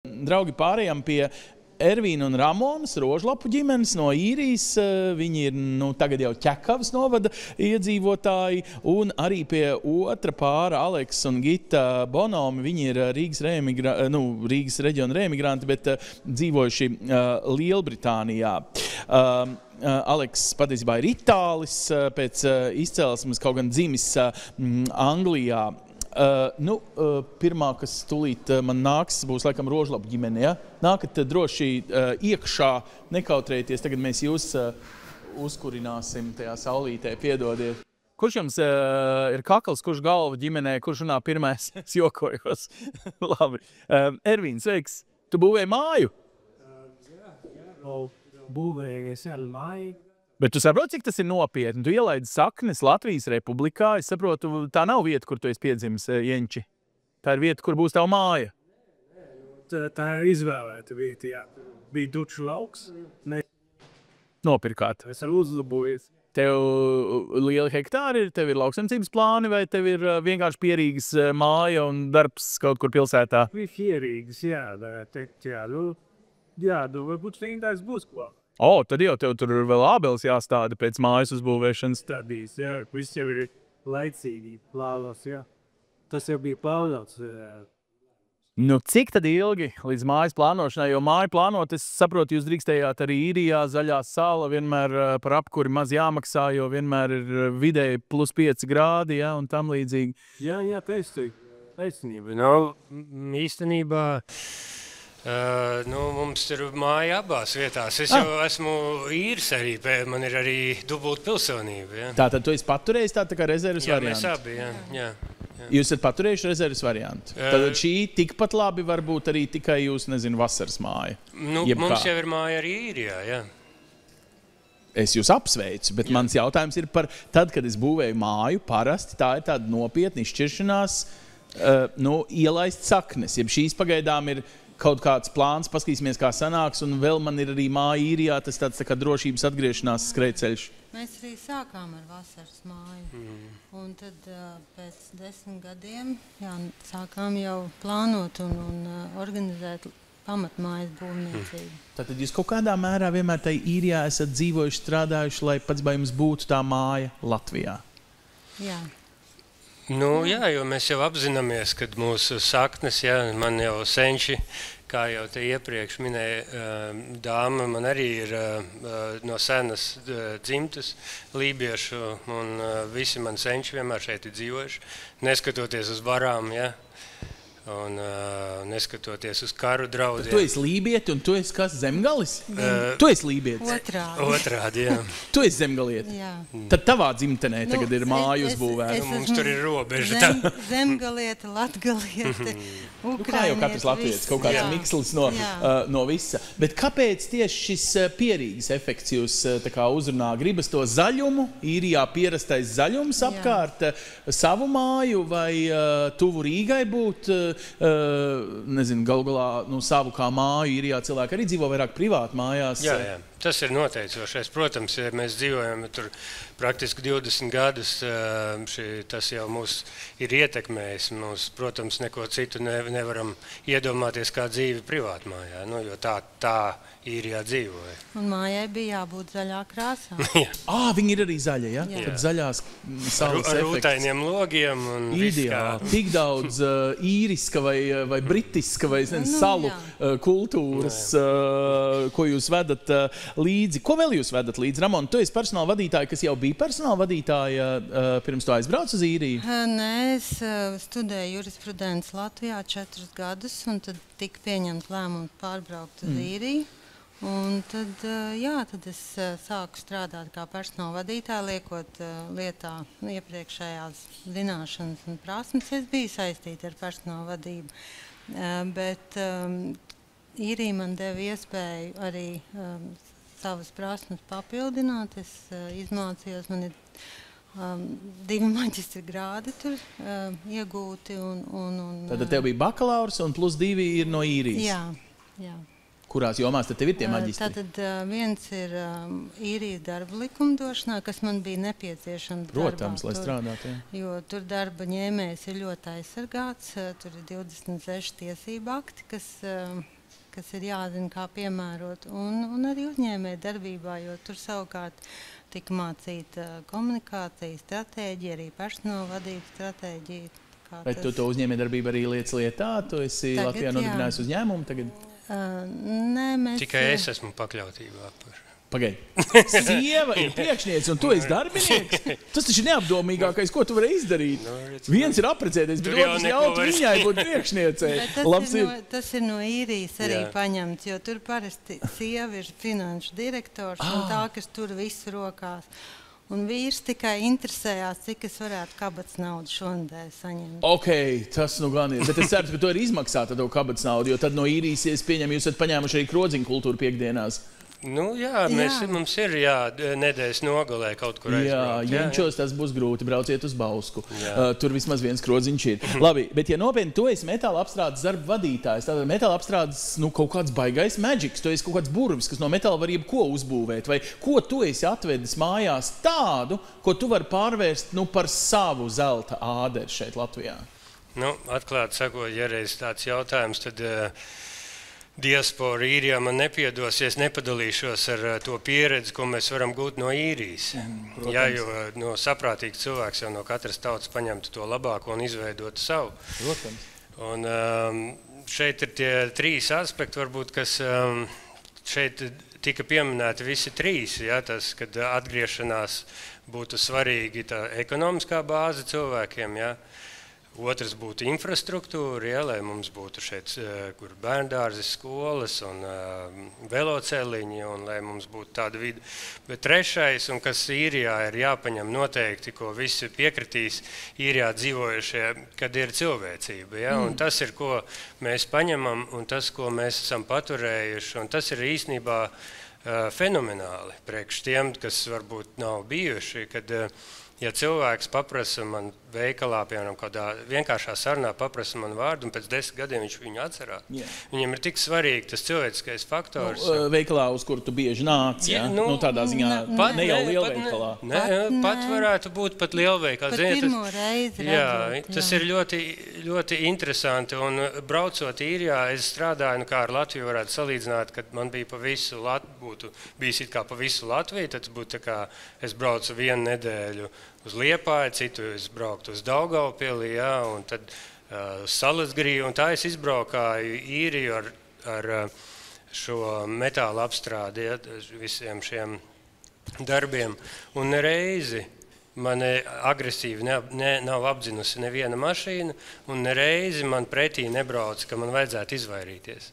Draugi, pārējām pie Ervīna un Ramonas Rožlapu ģimenes no Īrijas. Viņi ir tagad jau Ķekavas novada iedzīvotāji. Un arī pie otra pāra, Aleks un Gita Bonomi. Viņi ir Rīgas reģiona reemigranti, bet dzīvojuši Lielbritānijā. Aleks patiesībā ir itālis pēc izcelsmes, kaut gan dzimis Anglijā. Pirmā, kas tūlīt man nāks, būs laikam Rožlapu ģimene, ja? Nākat droši iekšā, nekautrējieties, tagad mēs jūs uzkurināsim tajā saulītē, piedodiet. Kurš jums ir kakls, kurš galva ģimenē, kurš runā pirmais? Es jokojos. Labi. Ervīn, sveiks. Tu būvēji māju? Jā, būvējies ar māju. Bet tu saproti, cik tas ir nopietni? Tu ielaidi saknes Latvijas Republikā. Es saprotu, tā nav vieta, kur tu esi piedzimis, Jeņči. Tā ir vieta, kur būs tava māja. Tā ir izvēlēta vieta, jā. Bija Duču lauks. Nopirkāt. Es arī uzlabojies. Tev lieli hektāri ir, tev ir lauksaimniecības plāni, vai tev ir vienkārši pierīgas māja un darbs kaut kur pilsētā? Bija pierīgas, jā. Varbūt vienīgais būs klāt. Tad jau tev tur vēl ābeles jāstāda pēc mājas uzbūvēšanas. Stādīs, jā. Viss jau ir laicīgi plānos, jā. Tas jau bija plānots. Cik tad ilgi līdz mājas plānošanai? Jo māju plānot, es saprotu, jūs drīkstējāt arī Īrijā, zaļā sala, vienmēr par apkuri maz jāmaksā, jo vienmēr ir vidēji +5 grādi, ja, un tam līdzīgi. Jā, taisnība. Īstenībā... mums ir māja abās vietās. Es jau esmu īrs arī, man ir arī dubulta pilsonība. Ja? Tātad tu esi paturējis tā kā rezerves variantu? Jā, mēs abi, jā. Jūs esat paturējuši rezerves variantu? Tad šī tikpat labi var būt arī tikai jūs, vasaras māja? Mums jau ir māja arī Īrijā, jā. Es jūs apsveicu, bet mans jautājums ir par tad, kad es būvēju māju, parasti tā ir tāda nopietna izšķiršanās, ielaist saknes. Ja šīs pagaidām ir kaut kāds plāns, paskatīsimies, kā sanāks, un vēl man ir arī māja Īrijā, tas tāds tā kā drošības atgriešanās skrejceļš. Mēs arī sākām ar vasaras māju, un tad pēc 10 gadiem sākām jau plānot un organizēt pamatmājas būvniecību. Tātad jūs kaut kādā mērā vienmēr tai Īrijā esat dzīvojuši, strādājuši, lai pats jums būtu tā māja Latvijā? Jā. Jā, jo mēs jau apzināmies, kad mūsu saknes, man jau senči, kā jau te iepriekš minēja dāma, man arī ir no senas dzimtas lībiešu, un visi mani senči vienmēr šeit ir dzīvojuši, neskatoties uz varām, un neskatoties uz karu draudiem. Tu esi lībieti un tu esi kas, zemgalis? Tu esi lībietis? Otrādi, jā. Tu esi zemgalieti? Jā. Tad tavā dzimtenē tagad ir māja uzbūvēta. Mums tur ir robeža. Zemgaliete, latgaliete, ukrainiete. Kā jau katrs latvietis, kaut kāds mikslis no visa. Bet kāpēc tieši šis pierīgas efekts jūs tā kā uzrunā? Gribas to zaļumu, Īrijā pierastais zaļums apkārt, savu māju vai tuvu Rīgai būt? Galu galā, savu kā māju Īrijā cilvēki arī dzīvo vairāk privāti mājās. Jā, tas ir noteicošais. Protams, ja mēs dzīvojam tur praktiski 20 gadus, tas jau mūs ir ietekmējis. Mums, protams, neko citu nevaram iedomāties kā dzīvi privātmājā, jo tā Īrijā dzīvoja. Un mājai bija jābūt zaļā krāsā. Viņi ir arī zaļa, ja? Tad zaļās saules efekts. Ar rūtainiem logiem un ideāli. Tik daudz īriska vai britiska vai salu kultūras, ko jūs vedat līdzi. Ko vēl jūs vedat līdzi? Ramon, tu esi personāla vadītāja, kas jau bija personāla vadītāja pirms tu aizbrauc uz Īriju? Nē, es studēju jurisprudenci Latvijā 4 gadus, un tad tika pieņemt lēmumu pārbraukt uz Īriju. Un tad es sāku strādāt kā personāla vadītāja, liekot lietā iepriekšējās zināšanas un prasmes. Es biju saistīta ar personāla vadību, bet Īrija man deva iespēju arī savas prasmes papildināt. Es izmācījos, man ir 2 maģistra grādi tur iegūti. Tad tev bija bakalaurs un +2 ir no Īrijas? Jā. Kurās jomās tad tev ir tie maģistri? Tātad viens ir īrijas darba likumdošanā, kas man bija nepieciešams Protams, darbā. lai strādātu, jā. Jo tur darba ņēmējs ir ļoti aizsargāts. Tur ir 26 tiesību akti, kas ir jāzina, kā piemērot. Un arī uzņēmēja darbībā, jo tur savukārt tika mācīta komunikācija, stratēģija, arī personāla vadības stratēģija. Bet tu to uzņēmējdarbību arī lietas lietā? Tu esi Tagad, Latvijā nodibinājis uzņēmumu tagad? Nē, mēs... Tikai es esmu pakļautībā par. Pagaid. Sieva ir priekšniece un tu esi darbinieks? Tas taču ir neapdomīgākais, ko tu vari izdarīt. Viens ir apprecēties, bet otrs ļaut viņai būt priekšniecei. Tas ir no īrijas arī paņemts, jo tur parasti sieva ir finanšu direktors un tā, kas tur visu rokās. Un vīrs tikai interesējās, cik es varētu kabatas naudu šonadēļ saņemt. Ok, tas nu gan ir. Bet es ceru, ka to ir izmaksāta to kabatas naudu, jo tad no īrijas, es pieņemu, jūs esat paņēmuši arī krodziņu kultūru piekdienās. Nu, jā, mums ir nedēļas nogalē kaut kur aizbraukt. Jā, Jenčos tas būs grūti, brauciet uz Bausku. Tur vismaz viens krodziņš ir. Labi, bet ja nopietni, tu esi metāla apstrādes darba vadītājs, tātad metāla apstrādes, kaut kāds baigais magics, tu esi kaut kāds burvis, kas no metāla var jebko uzbūvēt, vai ko tu esi atvedis mājās tādu, ko tu vari pārvērst, par savu zelta āderu šeit Latvijā? Nu, atklāti sakot, ja reiz tāds jautājums, tad... Diaspora īrijā man nepiedos, ja es nepadalīšos ar to pieredzi, ko mēs varam gūt no īrijas. Jā, jo no saprātīgs cilvēks jau no katras tautas paņemtu to labāko un izveidotu savu. Protams. Un šeit ir tie trīs aspekti, varbūt, kas šeit tika pieminēti visi trīs. Jā, tas, kad atgriešanās būtu svarīgi tā ekonomiskā bāze cilvēkiem, jā. Otrs būtu infrastruktūra, ja, lai mums būtu šeit kur bērndārzi, skolas un veloceliņi, un lai mums būtu tāda vide. Bet trešais, un kas īrijā ir jāpaņem noteikti, ko visi piekritīs īrijā dzīvojušie, kad ir cilvēcība. Ja, un tas ir, ko mēs paņemam, un tas, ko mēs esam paturējuši, un tas ir īstenībā fenomenāli priekš tiem, kas varbūt nav bijuši, kad ja cilvēks paprasa man veikalā, piemēram, kādā vienkāršā sarunā paprasa man vārdu, un pēc 10 gadiem viņš viņu atcerās. Viņam ir tik svarīgi tas cilvēciskais faktors. Veikalā, uz kuru tu bieži nāc, jā? Tādā ziņā ne jau lielveikalā. Pat varētu būt pat lielveikalā. Pat pirmo reizi redzot. Tas ir ļoti, ļoti interesanti, un braucot īrijā, es strādāju, kā ar Latviju varētu salīdzināt, kad man bija pa visu Latviju, bijis it kā pa visu Latviju, tad būtu tā kā es braucu 1 nedēļu uz Liepāju, citu es brauktu uz Daugavpili, un tad Salasgriju, un tā es izbraukāju īriju ar šo metāla apstrādi, visiem šiem darbiem, un nereizi mani agresīvi nav apdzinusi neviena mašīna, un nereizi man pretī nebrauca, ka man vajadzētu izvairīties.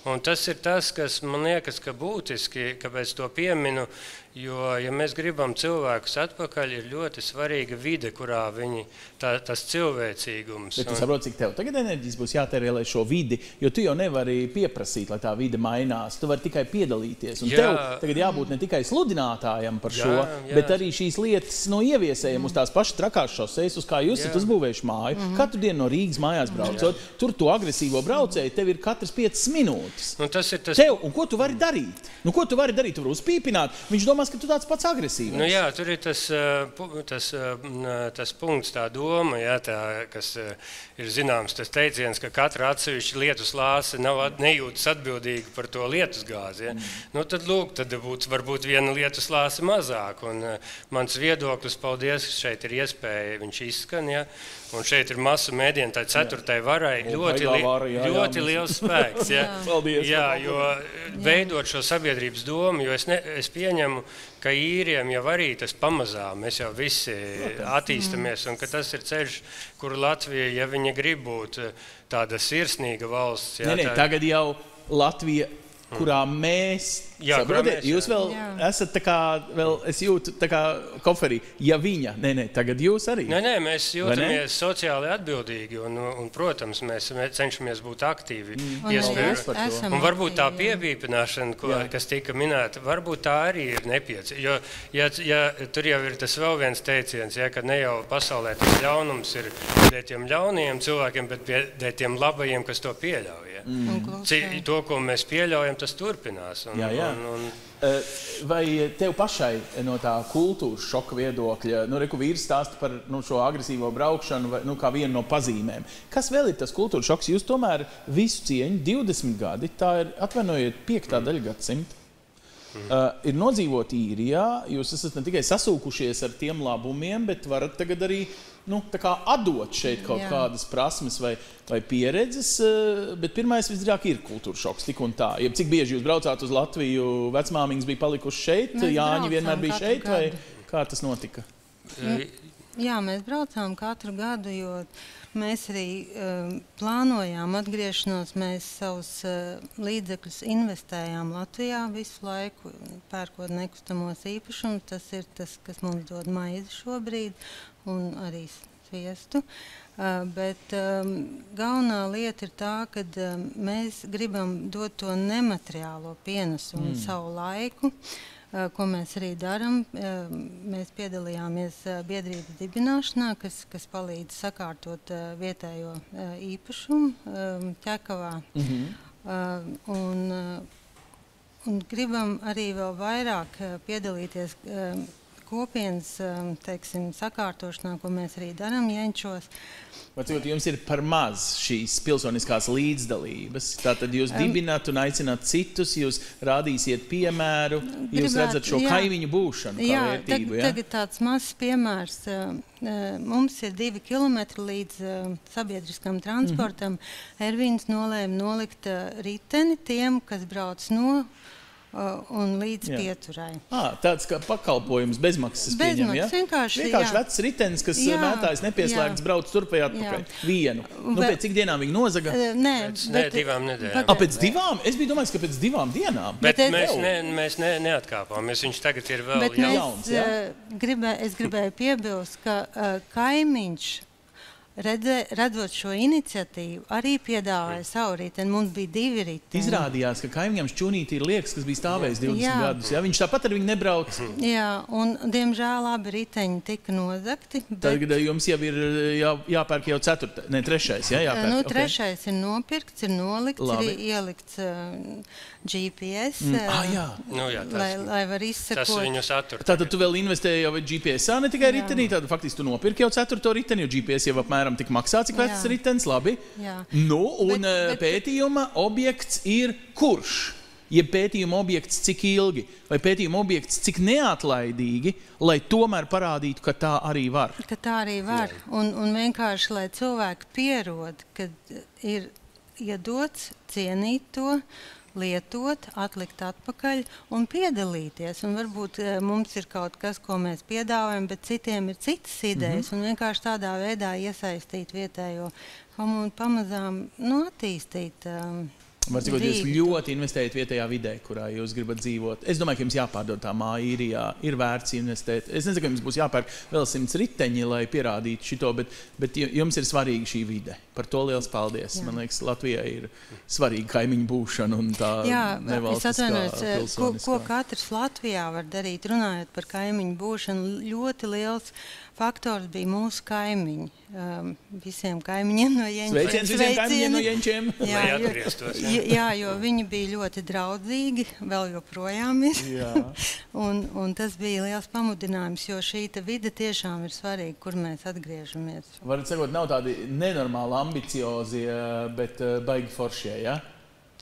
Un tas ir tas, kas man liekas, ka būtiski, kāpēc to pieminu, jo, ja mēs gribam cilvēkus atpakaļ, ir ļoti svarīga vide, kurā viņi, tas cilvēcīgums. Bet tu saproti, cik tev tagad enerģijas būs jātērē, lai šo vidi, jo tu jau nevari pieprasīt, lai tā vide mainās, tu vari tikai piedalīties. Un tev tagad jābūt ne tikai sludinātājam par šo, bet arī šīs lietas ieviesējam uz tās pašas trakās šosejas, uz kā jūs esat uzbūvējuši māju. Katru dienu no Rīgas mājās braucot, tur to agresīvo braucēju, tev ir katras 5 minūtes. Un tas ir tas... Tev, un ko tu vari darīt? Ko tu vari darīt? Tu vari uzpīpināt. Viņš domās, ka tu tāds pats agresīvs. Nu jā, tur ir tas punkts, tā doma, jā, kas ir zināms, tas teiciens, ka katra atsevišķa lietus lāse nejūtas atbildīga par to lietus gāzi. Ja? Nu tad lūk, tad būtu varbūt viena lietus lāse mazāk. Un mans viedoklis, paldies, šeit ir iespēja, viņš izskan, ja? Un šeit ir masu mēdienu, tā 4. varai ļoti liels spēks. Ja? Paldies. Jā, jo veidot šo sabiedrības domu, jo es pieņemu, ka īriem jau arī tas pamazām, mēs jau visi attīstamies, un ka tas ir ceļš, kur Latvija, ja viņa grib būt tāda sirsnīga valsts. Jā, tagad jau Latvija, kurā mēs Jā, saprotiet, jūs vēl esat tā kā, es jūtu tā kā koferī, ja viņa, tagad jūs arī. Nē, mēs jūtamies sociāli atbildīgi un protams, mēs cenšamies būt aktīvi. Un varbūt tā piepīpināšana, kas tika minēta, varbūt tā arī ir nepieciešama. Jo ja tur jau ir tas vēl viens teiciens, ka ne jau pasaulē tas ļaunums ir dēļ tiem ļaunajiem cilvēkiem, bet dēļ tiem labajiem, kas to pieļauj. To, ko mēs pieļaujam, tas turpinās. Vai tev pašai no tā kultūras šoka viedokļa, reku vīrs stāsta par šo agresīvo braukšanu, kā vienu no pazīmēm. Kas vēl ir tas kultūras šoks? Jūs tomēr visu cieņu, 20 gadi, tā ir, atvainojiet, 5. daļa gadsimta. Ir nodzīvot īrijā, jūs esat ne tikai sasūkušies ar tiem labumiem, bet varat tagad arī tā kā atdot šeit kaut kādas prasmes vai pieredzes, bet pirmais visdrīzāk ir kultūras šoks, tik un tā. Cik bieži jūs braucāt uz Latviju, vecmāmiņas bija palikuši šeit, Jāņi vienmēr bija šeit, vai kā tas notika? Jā, mēs braucām katru gadu, jo mēs arī plānojām atgriešanos, mēs savus līdzekļus investējām Latvijā visu laiku, pērkot nekustamos īpašumus. Tas ir tas, kas mums dod maizi šobrīd, un arī sviestu. Bet galvenā lieta ir tā, ka mēs gribam dot to nemateriālo pienesumu savu laiku, ko mēs arī darām. Mēs piedalījāmies biedrības dibināšanā, kas palīdz sakārtot vietējo īpašumu Ķekavā. Un gribam arī vēl vairāk piedalīties kopienas, sakārtošanā, ko mēs arī darām Jenčos. Varbūt jums ir par maz šīs pilsoniskās līdzdalības. Tātad jūs dibināt un aicināt citus, jūs rādīsiet piemēru, jūs redzat šo kaimiņu būšanu kā vērtību. Tagad tāds mazs piemērs. Mums ir 2 kilometri līdz sabiedriskam transportam. Ervīns nolēma nolikt riteni tiem, kas brauc no un līdz pieturai. Tāds kā pakalpojums bezmaksas pieņem, ja? Vienkārši vecs ritenis, kas mētājs nepieslēgts, brauc turp vai atpakaļ. Vienu. Pēc cik dienām viņi nozaga? Nē, 2 nedēļām. Pēc 2? Es biju domājis, ka pēc 2 dienām. Bet mēs neatkāpāmies. Viņš tagad ir vēl jauns. Es gribēju piebilst, ka kaimiņš, redzot šo iniciatīvu, arī piedāvāja savu riteni. Mums bija 2 riteni. Izrādījās, ka kaimiņam šķunīti ir liekas, kas bija stāvējis 20 gadus. Ja? Viņš tāpat ar viņu nebrauc. Jā, un diemžēl abi riteņi tika nozagti. Tagad jums jau ir jāpērk jau 4. Ne, 3. Jāpērk. 3. ir nopirkts, ir nolikts, ir ielikts GPS, lai var izsekot. Tas viņus attur. Tātad tu vēl investēji jau GPS-ā, ne tikai ritenī, tad faktiski tu nopirki jau 4. riteni, jo GPS jau apmēram tik maksā, cik vecs ritenis, labi. Pētījuma objekts ir kurš? Jeb pētījuma objekts cik ilgi? Vai pētījuma objekts cik neatlaidīgi, lai tomēr parādītu, ka tā arī var? Ka tā arī var. Un vienkārši, lai cilvēki pierod, kad ir iedots cienīt to, lietot, atlikt atpakaļ un piedalīties. Un varbūt mums ir kaut kas, ko mēs piedāvājam, bet citiem ir citas idejas. Un vienkārši tādā veidā iesaistīt vietējo komunu, pamazām attīstīt. Var cikot, jūs ļoti investējat vietējā vidē, kurā jūs gribat dzīvot. Es domāju, ka jums jāpārdod tā māja īrijā, ir vērts investēt. Es nezinu, ka jums būs jāpērk vēl 100 riteņi, lai pierādītu šito, bet jums ir svarīga šī vide. Par to liels paldies. Man liekas, Latvijai ir svarīga kaimiņu būšana un tā nevalstiskā pilsoniskā. Ko katrs Latvijā var darīt, runājot par kaimiņu būšanu, ļoti liels faktors bija mūsu kaimiņi. Visiem kaimiņiem no Jenčiem. Sveiciens visiem kaimiņiem no Jenčiem. Jā, jo viņi bija ļoti draudzīgi, vēl joprojām ir. Un tas bija liels pamudinājums, jo šī vide tiešām ir svarīga, kur mēs atgriežamies. Varat sakot, nav tādi nenormāli ambiciozi, bet baigi foršie, ja?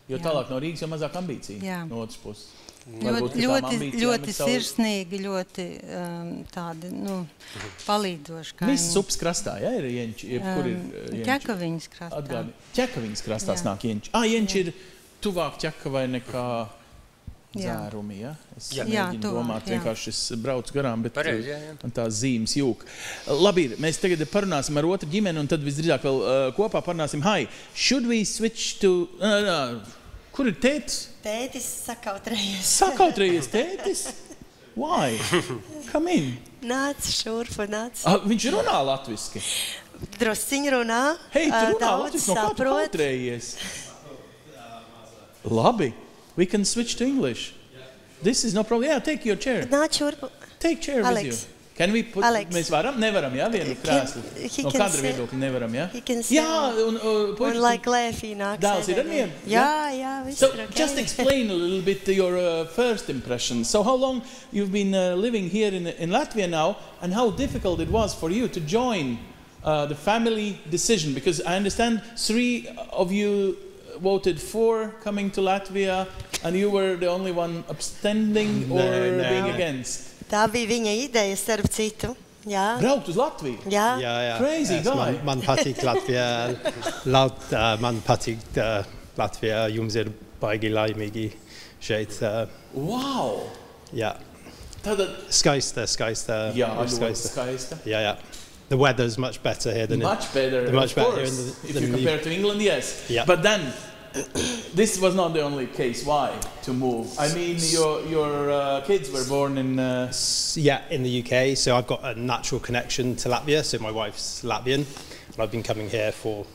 Jo tālāk no Rīgas jau mazāk ambīcija no otras puses. Ļoti sirsnīgi, ļoti tādi, palīdoši kaimiņi. Viss upas krastā, ja, ir Jenči? Kur ir Jenči? Ķekaviņas krastā. Ķekaviņas krastā snāk Jenči. Jenči ir tuvāk Ķekavai nekā dzērumi, ja? Es mēģinu domāt, vienkārši es braucu garām, bet tās zīmes jūk. Labi, mēs tagad parunāsim ar otru ģimeni, un tad visdrīzāk vēl kopā parunāsim. Should we switch to... Kur ir tētis? Tētis sakautrējies. Sakautrējies tētis? Why? Come in. Nāc šurpu, nāc. Viņš runā latviski. Drusciņi runā. Hei, tu runā daudz latviski, no kā tu saprot. kautrējies? Labi. We can switch to English. This is no problem. Yeah, take your chair. Nāc šurpu. Take chair Alex. with you. Can we put... Alex. Mēs varam? Nevaram, jā? Vienu krēslu. he No can kadra sit. viedokļa nevaram, jā? He can sit. Jā, un Un lai klēfī nāk. Dēls ir ar sēdēt. mieru? Jā, viss So, ir ok. just explain a little bit your first impression. So, how long you've been living here in Latvia now, and how difficult it was for you to join the family decision? Because I understand 3 of you voted for coming to Latvia, and you were the only one abstaining or No. being against. Tā bija viņa ideja, starp citu. Jā, Braukt uz Latviju? jā. Ja. Crazy guy. Man patīk Latvija. Man patīk Latvija. Jums ir baigi laimīgi šeit. Wow! Jā. Tātad, Skaista. jā, ļoti skaista. Yeah. The weather's much better here than Much better, much of better course. in If you compare to England, yes. Yeah. But then, this was not the only case. Why to move? I mean, your kids were born in. in the UK. So I've got a natural connection to Latvia. So my wife's Latvian, and I've been coming here for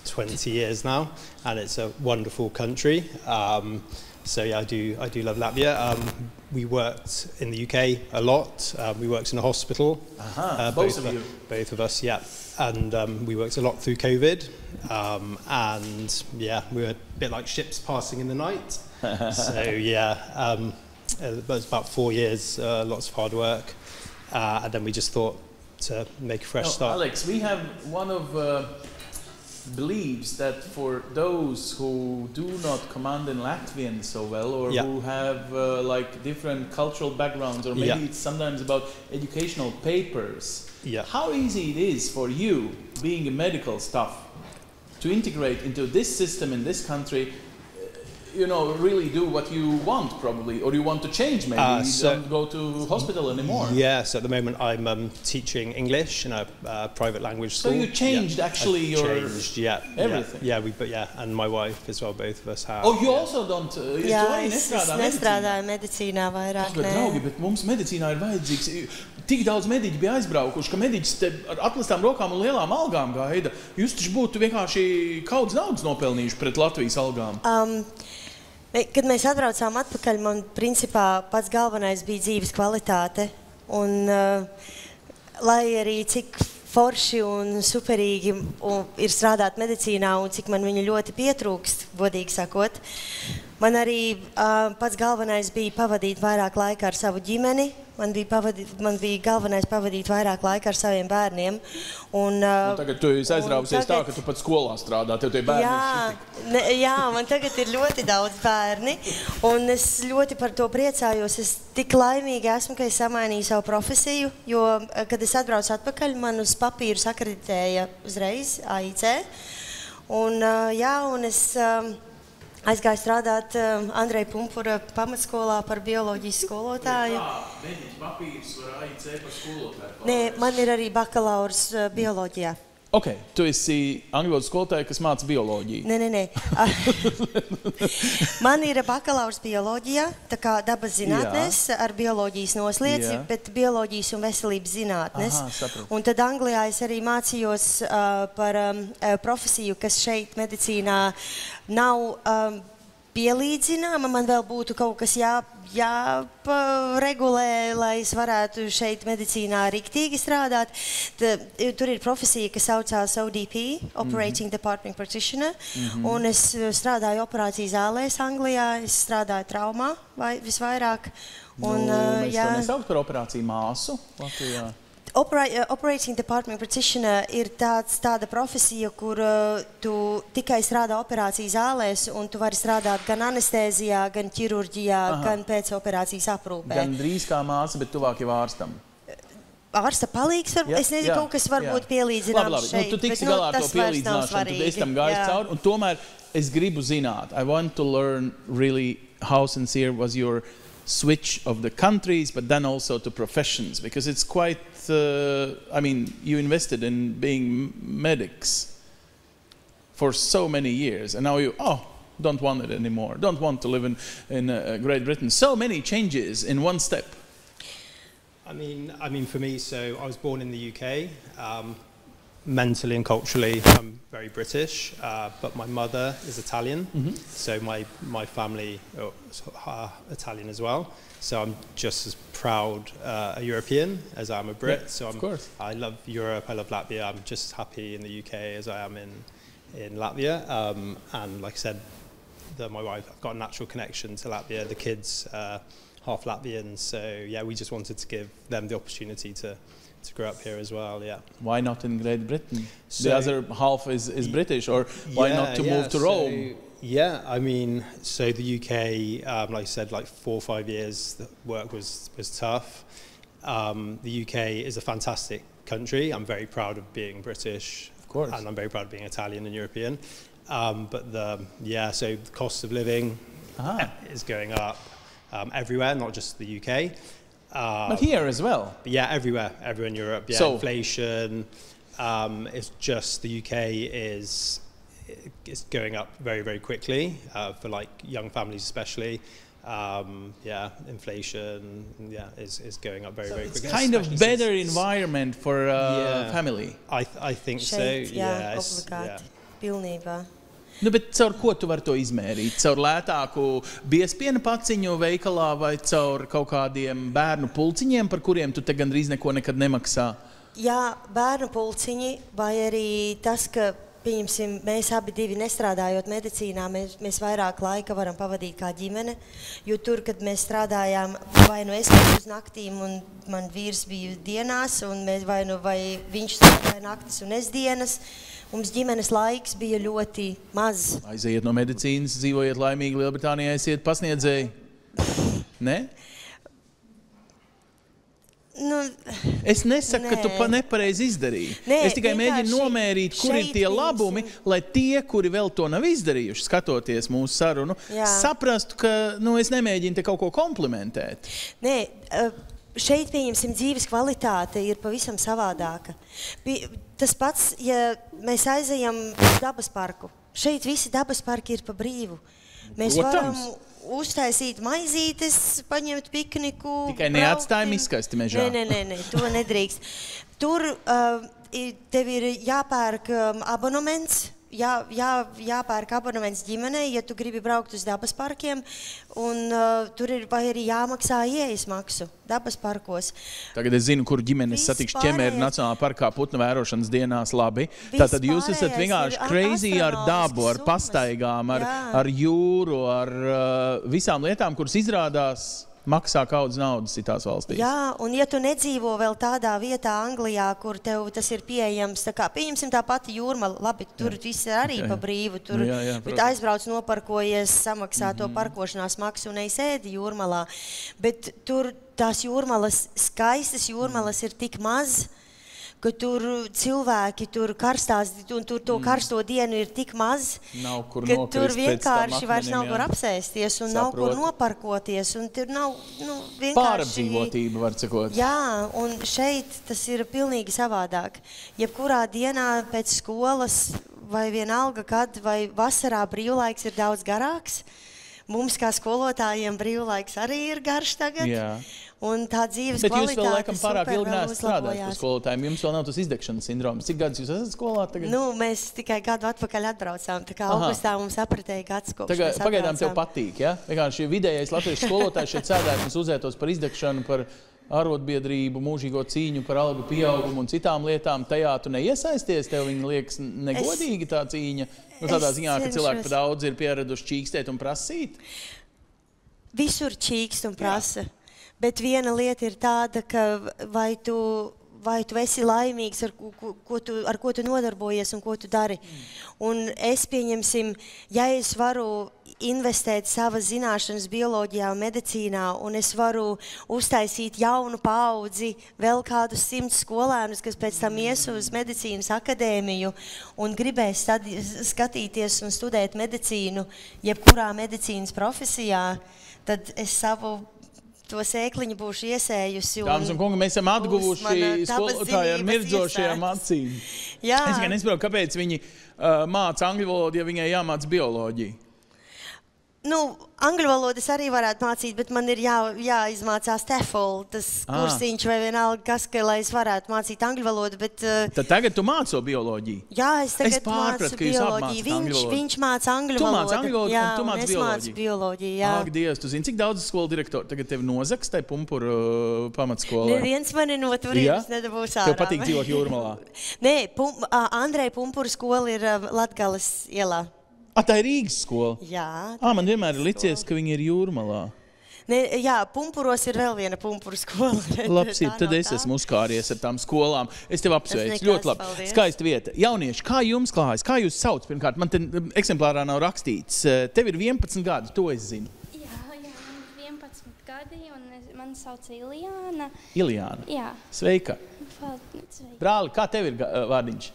20 years now, and it's a wonderful country. So yeah, I do love Latvia. We worked in the UK a lot. We worked in a hospital. Both of you. Both of us, yeah. And we worked a lot through COVID. And yeah, we were a bit like ships passing in the night. So yeah, it was about 4 years, lots of hard work. And then we just thought to make a fresh start. Alex, we have one of beliefs that for those who do not command in Latvian so well, or Yeah. who have like different cultural backgrounds, or maybe Yeah. it's sometimes about educational papers. Yeah. How easy it is for you, being a medical staff, to integrate into this system in this country, really do what you want probably, or you want to change maybe, you so- don't go to hospital anymore. Yeah, so at the moment I'm teaching English in a private language So school. you changed Yeah. actually I've your changed, yeah, everything. Yeah, and my wife as well, both of us have. Oh, you also don't, Jā, tu arī es nestrādā medicīnā? nestrādāju medicīnā vairāk. Bet, draugi, bet mums medicīnā ir vajadzīgs. Tik daudz mediķi bija aizbraukuši, ka mediķis te ar atklātām rokām un lielām algām gaida. Jūs taču būtu vienkārši kaudz naudas nopelnījuši pret Latvijas algām. Kad mēs atbraucām atpakaļ, man principā pats galvenais bija dzīves kvalitāte. Un, lai arī cik forši un superīgi ir strādāt medicīnā un cik man viņa ļoti pietrūkst, godīgi sakot, man arī pats galvenais bija pavadīt vairāk laika ar savu ģimeni. Man bija galvenais pavadīt vairāk laika ar saviem bērniem. Un Tagad tu esi aizrāvusies tā, ka tu pat skolā strādā, tev tie bērni ir šitik. Jā, man tagad ir ļoti daudz bērni, un es ļoti par to priecājos. Es tik laimīga esmu, ka es samainīju savu profesiju, jo, kad es atbraucu atpakaļ, man uz papīru sakreditēja uzreiz AIC. Un es aizgāju strādāt Andreja Pumpura pamatskolā par bioloģijas skolotāju. Mediķi papīrs var AIC par skolotāju. Nē, man ir arī bakalaurs bioloģijā. Ok, tu esi angļu valodas skolotāja, kas māca bioloģiju. Nē. Man ir bakalaurs bioloģijā, tā kā dabas zinātnēs ar bioloģijas nosliedzi, Jā. bet bioloģijas un veselības zinātnes. Aha, sapratu. Un tad Anglijā es arī mācījos par profesiju, kas šeit medicīnā nav pielīdzināma. Man vēl būtu kaut kas jāparegulē, lai es varētu šeit medicīnā riktīgi strādāt. Tur ir profesija, kas saucās ODP, Operating Department Practitioner, un es strādāju operāciju zālēs Anglijā, es strādāju traumā visvairāk. Un, Mēs to nesaukt par operāciju māsu Latvijā. Operating Department Practitioner ir tāda profesija, kur tu tikai strādā operācijas zālēs, un tu vari strādāt gan anestēzijā, gan ķirurģijā, gan pēc operācijas aprūpē. Gan drīz kā māsa, bet tuvāk jau ārstam. Ārsta palīgs, es nezinu, kaut kas var būt pielīdzināms šeit. Tu tiksi galā ar to pielīdzināšanu, tad es tam gāju cauri. Un tomēr es gribu zināt, I want to learn really how sincere was your switch of the countries, but then also to professions, because it's quite, you invested in being medics for so many years, and now don't want it anymore, don't want to live in Great Britain. So many changes in one step. I mean, for me, so I was born in the UK. Mentally and culturally, I'm very British, but my mother is Italian, so my family are Italian as well. So I'm just as proud a European as I am a Brit. Yeah, so of course. I love Europe, I love Latvia. I'm just as happy in the UK as I am in Latvia. And like I said, my wife, I've got a natural connection to Latvia. The kids half Latvian, so yeah, we just wanted to give them the opportunity to grow up here as well, yeah. Why not in Great Britain? So, the other half is British, or why not to move to Rome? Yeah, I mean, so the UK, like I said, like 4 or 5 years, the work was tough. The UK is a fantastic country. I'm very proud of being British. Of course. And I'm very proud of being Italian and European. But so the cost of living is going up everywhere, not just the UK. But here as well. Yeah, everywhere in Europe. Yeah, so, inflation. It's just the UK is going up very, very quickly for like young families especially. Inflation is going up very, very quickly. It's kind of better environment for family. I think Šeit, so. Jā, obligāti. Pilnībā. Nu, bet caur ko tu vari to izmērīt? Caur lētāku biezpiena paciņu veikalā vai caur kaut kādiem bērnu pulciņiem, par kuriem tu te gandrīz neko nekad nemaksā? Jā, bērnu pulciņi vai arī tas, ka, pieņemsim, mēs abi divi nestrādājot medicīnā, mēs vairāk laika varam pavadīt kā ģimene, jo tur, kad mēs strādājām, vai nu es biju uz naktīm un man vīrs bija dienās, un vai viņš strādāja naktis un es dienas, mums ģimenes laiks bija ļoti maz. Aiziet no medicīnas, dzīvojiet laimīgi Lielbritānijā, aiziet pasniedzēji. Ne? Nu, es nesaku, ka tu nepareizi izdarīji. Es tikai mēģinu nomērīt, kur ir tie labumi, lai tie, kuri vēl to nav izdarījuši, skatoties mūsu sarunu, saprastu, ka es nemēģinu te kaut ko komplimentēt. Nē, šeit, pieņemsim, dzīves kvalitāte ir pavisam savādāka. Tas pats, ja mēs aizejam uz dabas parku. Šeit visi dabas parki ir pa brīvu. Mēs varam uztaisīt maizītes, paņemt pikniku. Tikai neatstājam izskasti mežā. Nē, to nedrīkst. Tur tev ir jāpērk abonements. Jāpērk abonements ģimenei, ja tu gribi braukt uz dabas parkiem, un tur ir vai arī jāmaksā ieejas maksu dabas parkos. Tagad es zinu, kur ģimenes satiks ķemēri Nacionālā parkā putnu vērošanas dienās labi. Tātad jūs esat vienkārši crazy ar dabu, ar pastaigām, ar jūru, ar visām lietām, kuras izrādās maksā kaudzes naudas citās valstīs. Jā, un ja tu nedzīvo vēl tādā vietā Anglijā, kur tev tas ir pieejams, tā kā pieņemsim tā pati Jūrmala, labi, tur viss ir arī pa brīvu, tur aizbrauc, noparkojies, samaksā to parkošanās maksu un ēdi Jūrmalā, bet tur tās Jūrmalas, skaistas Jūrmalas ir tik maz, ka tur cilvēki, tur karstās, un tur to karsto dienu ir tik maz, ka tur vienkārši vairs nav kur apsēsties un nav kur noparkoties, un tur nav, vienkārši... Pārapdzīvotība, var cikot. Jā, un šeit tas ir pilnīgi savādāk. Jebkurā dienā pēc skolas, vai vienalga kad, vai vasarā brīvlaiks ir daudz garāks. Mums kā skolotājiem brīvlaiks arī ir garš tagad. Jā. Un tā dzīves kvalitāte bet jūs vēl laikam pārāk ilgi neesat strādājis par skolotājiem. Jums vēl nav tas izdegšanas sindroms. Cik gadus jūs esat skolā tagad? Mēs tikai gadu atpakaļ atbraucām. Tā kā augustā mums apritēja gads, kopš mēs atbraucām. Pagaidām tev patīk, ja? Vienkārši vidējais latviešu skolotājs šeit sēdēt un uzētos par izdegšanu, par arotbiedrību, mūžīgo cīņu par algu pieaugumu un citām lietām. Tajā tu neiesaisties? Tev viņa liekas negodīgi tā cīņa? Tādā ziņā, ka cilvēki pa daudz ir pieraduši čīkstēt un prasīt? Visur čīkst un prasa. Bet viena lieta ir tāda, ka vai tu esi laimīgs, ar ko tu nodarbojies un ko tu dari. Un es pieņemsim, ja es varu investēt savas zināšanas bioloģijā un medicīnā, un es varu uztaisīt jaunu paudzi, vēl kādus 100 skolēnus, kas pēc tam ies uz medicīnas akadēmiju un gribēs skatīties un studēt medicīnu, jebkurā medicīnas profesijā, tad es savu to sēkliņu būšu iesējusi. Dāmas un kungi, mēs esam atguvuši skolotāju ar mirdzošajām acīm. Jā. Es tikai nesaprotu, kāpēc viņi māca angļu valodu, ja viņai jāmāca bioloģiju. Angļu valodas arī varētu mācīt, bet man ir jāizmācās TEFL, tas kursiņš vai vienalga kas, lai es varētu mācīt angļu valodu, bet... Tad tagad tu māco bioloģiju? Jā, es tagad mācu bioloģiju. Viņš māca angļu valodu. Tu māci angļu valodu, un tu māci bioloģiju? Jā, un es mācu bioloģiju, jā. Ak, Dievs, tu zini, cik daudz skolu direktori tagad tevi nozaks tai Pumpuru pamatskolā? Neviens mani no turienes nedabūs ārā. Tev patīk dzīvot Jūrmalā? Nē, Andreja Pumpura skola ir Latgales ielā. Tā ir Rīgas skola? Jā. Man vienmēr ir licies, ka viņi ir Jūrmalā. Jā, Pumpuros ir vēl viena Pumpuru skola. Labs, tad es esmu uzkāries ar tām skolām. Es tev apsveicu. Ļoti labi. Paldies. Skaista vieta. Jaunieši, kā jums klājas? Kā jūs sauc? Pirmkārt, man te eksemplārā nav rakstīts. Tev ir 11 gadi, to es zinu. Jā, man ir 11 gadi, un mani sauc Iljāna. Iljāna? Jā. Sveika. Sveika. Brāli, kā tev ir vārdiņš?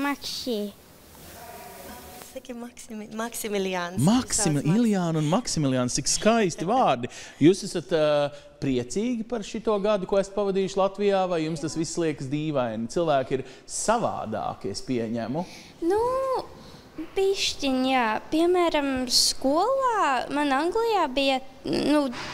Makšī. Maksimiliāns. Iljāna un Maksimiliāns, cik skaisti vārdi. Jūs esat priecīgi par šito gadu, ko esat pavadījuši Latvijā, vai jums tas viss liekas dīvaini? Cilvēki ir savādāki, es pieņemu. Bišķiņ, jā. Piemēram, skolā man Anglijā bija,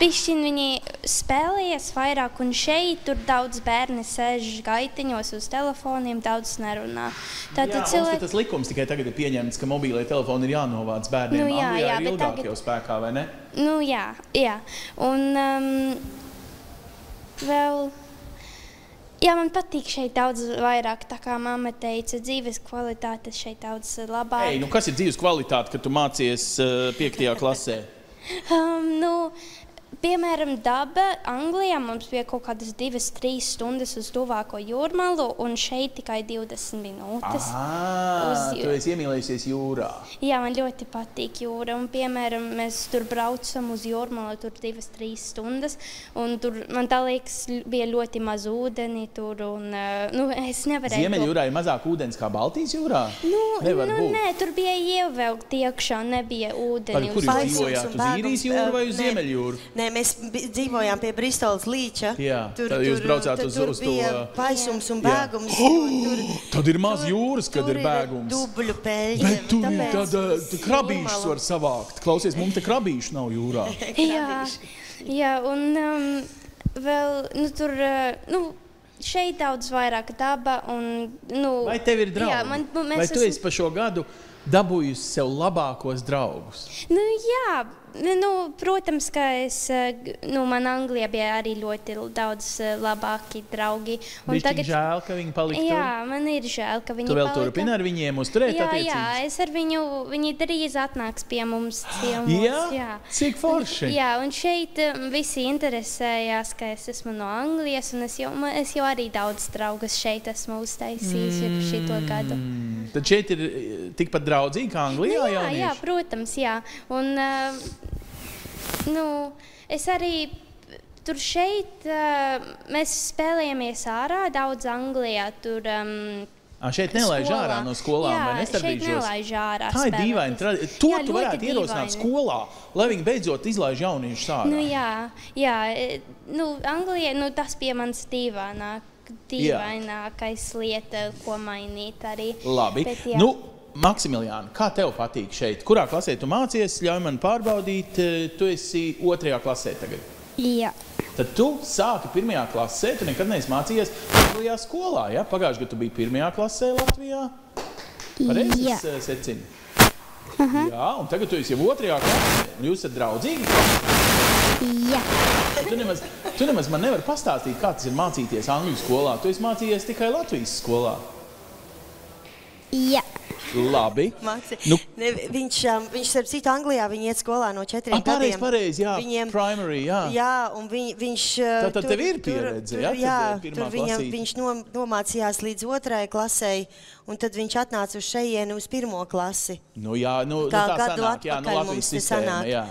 bišķiņ viņi spēlējies vairāk, un šeit tur daudz bērni sēž gaitiņos uz telefoniem, daudz nerunā. Tas likums tikai tagad ir pieņemts, ka mobīlie telefoni ir jānovāc bērniem. Anglijā ir ilgāk jau spēkā, vai ne? Jā. Un vēl... Jā, man patīk šeit daudz vairāk, tā kā mamma teica, dzīves kvalitāte šeit daudz labāk. Kas ir dzīves kvalitāte, kad tu mācies 5. klasē? Piemēram, daba Anglijā mums bija kaut kādas 2-3 stundas uz tuvāko Jūrmalu, un šeit tikai 20 minūtes. Tu esi iemīlējusies jūrā. Jā, man ļoti patīk jūra, un, piemēram, mēs tur braucam uz Jūrmalu, tur 2-3 stundas, un tur, man tā liekas, bija ļoti maz ūdeni tur, un, es nevarēju... Ziemeļjūrā ir mazāk ūdens kā Baltijas jūrā? Nē, tur bija ievelkt iekšā, nebija ūdeni. Kur jūs dzīvojāt? Uz Īrijas jūru vai uz Ziemeļjūru? Nē, mēs dzīvojām pie Bristolas līča. Jā, tad jūs braucāt uz to... Tur bija paisums un bēgums. Tad ir maz jūras, kad ir bēgums. Tur ir dubļu peļņa. Bet tad krabīšus var savākt. Klausies, mums te krabīšu nav jūrā. Jā, un vēl, tur... šeit daudz vairāk daba un... Vai tev ir draugi? Jā, vai tu esi pa šo gadu dabūjusi sev labākos draugus? Jā. Protams, ka man Anglijā bija arī ļoti daudz labāki draugi. Bišķiņ žēl, ka viņi palika tur? Jā, man ir žēl, ka viņi palika. Tu vēl turpini ar viņiem uzturēt attiecības? Jā, es ar viņi drīz atnāks pie mums ciemos. Jā? Cik forši? Jā, un šeit visi interesējās, ka es esmu no Anglijas, un es jau arī daudz draugus šeit esmu uztaisījusi šito gadu. Tad šeit ir tikpat draudzīgi kā Anglijā jaunieši? Jā, protams, jā. Un, es arī tur šeit, mēs spēlējamies ārā daudz Anglijā, tur šeit nelaiž ārā no skolām, vai nestarbīšos? Jā, šeit nelaiž ārā spēlēties. Tā ir dīvaini. To tu varētu ierosināt skolā, lai viņi beidzot izlaiž jauniešus ārā. Jā. Anglijā, tas pie mans dīvainākais lieta, ko mainīt arī. Labi. Maksimiliāna, kā tev patīk šeit? Kurā klasē tu mācies? Ļauj man pārbaudīt. Tu esi 2. klasē tagad. Jā. Tad tu sāki 1. klasē, tu nekad neesi mācījies Anglijā skolā, ja? Pagājušajā gadā tu biji 1. klasē Latvijā? Pareizi es secinu? Jā, un tagad tu esi jau 2. klasē. Un jūs esat draudzīgi? Jā. Tu nemaz man nevari pastāstīt, kā tas ir mācīties angļu skolā. Tu esi mācījies tikai Latvijas skolā. Jā. Labi. Viņš starp citu Anglijā, viņi iet skolā no 4 gadiem. Pareizi, jā. Primary, jā. Jā, un viņš... Tad tev ir pieredze, jā? Jā, tur viņš nomācījās līdz 2. klasē, un tad viņš atnāca uz šejieni uz 1. klasi. Tā sanāk, jā, Latvijas sistēma, jā.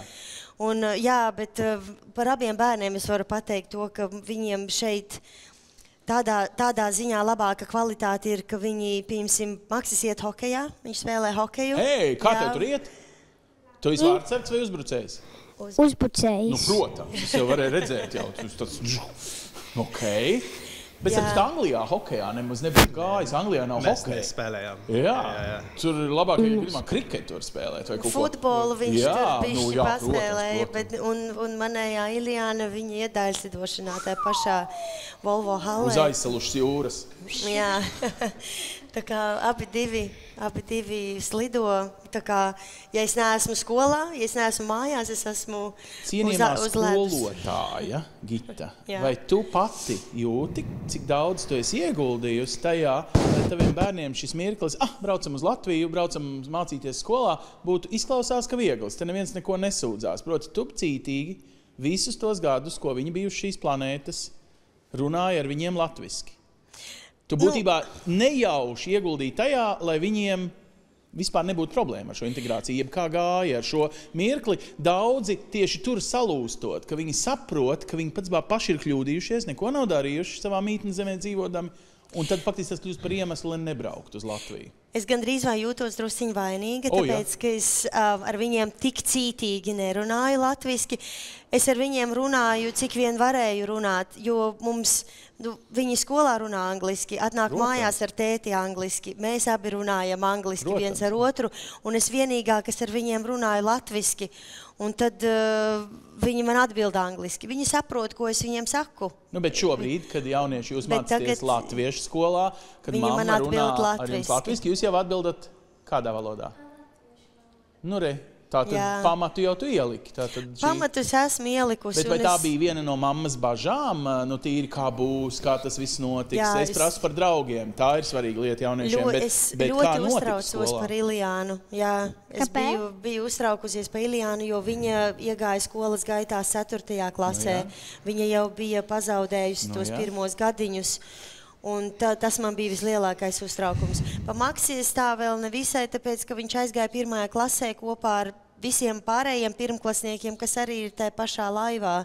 Un jā, bet par abiem bērniem es varu pateikt to, ka viņiem šeit... Tādā ziņā labāka kvalitāte ir, ka viņi, piemēram, Maksis iet hokejā, viņš spēlē hokeju. Kā tev tur iet? Tu esi vārdsargs vai uzbrucējs? Uzbrucējs. Protams, es jau varēju redzēt jau. Bet saprast, Anglijā hokejā nemaz nebija gājis. Anglijā nav Mēs hokeja. nespēlējām. Jā, tur labākajā gadījumā kriketu var spēlēt vai kaut ko. Futbolu viņš tur bišķi paspēlēja, protams. un manējā Iljāna viņa iedaļslidošanā tajā pašā Volvo hallē. Uz aizsalušas jūras. Jā, tā kā abi divi slido. Tā kā, ja es neesmu skolā, ja es neesmu mājās, es esmu Cienījamā uz ledus. skolotāja, Gita, Jā. vai tu pati jūti, cik daudz tu esi ieguldījusi tajā, lai taviem bērniem šis mirklis, braucam uz Latviju, braucam mācīties skolā, būtu izklausās, ka viegls, te neviens neko nesūdzās. Proti, tu cītīgi visus tos gadus, ko viņi bija uz šīs planētas, runāja ar viņiem latviski. Tu būtībā nejauši ieguldīji tajā, lai viņiem vispār nebūtu problēma ar šo integrāciju, jeb kā gāja ar šo mirkli. Daudzi tieši tur salūstot, ka viņi saprot, ka viņi paši ir kļūdījušies, neko nav darījuši savā mītnes zemē dzīvodami, un tad faktiski tas kļūst par iemeslu, lai nebraukt uz Latviju. Es gandrīz vai jūtos drusciņ vainīga, tāpēc, ka es ar viņiem tik cītīgi nerunāju latviski. Es ar viņiem runāju, cik vien varēju runāt, jo mums, viņi skolā runā angliski, atnāk mājās ar tēti angliski. Mēs abi runājam angliski viens ar otru, un es vienīgā, kas ar viņiem runāju latviski. Un tad viņi man atbild angliski. Viņi saprot, ko es viņiem saku. Bet šobrīd, kad jaunieši jūs mācāties latviešu skolā, kad mamma runā ar jums latviski, jūs jau atbildat kādā valodā? Nu re, tātad pamatu jau tu ieliki. Pamatus esmu ielikusi. Bet vai tā bija viena no mammas bažām? Nu tīri kā būs, kā tas viss notiks? Jā, es prasu par draugiem. Tā ir svarīga lieta jauniešiem. Es ļoti uztraucos par Iljānu. Jā, es biju uztraukusies par Iljānu, jo viņa iegāja skolas gaitā 4. klasē. Viņa jau bija pazaudējusi tos pirmos gadiņus. Un tas man bija vislielākais uztraukums. Pa Maksijas tā vēl nevisai, tāpēc, ka viņš aizgāja 1. klasē kopā ar visiem pārējiem pirmklasniekiem, kas arī ir tajā pašā laivā.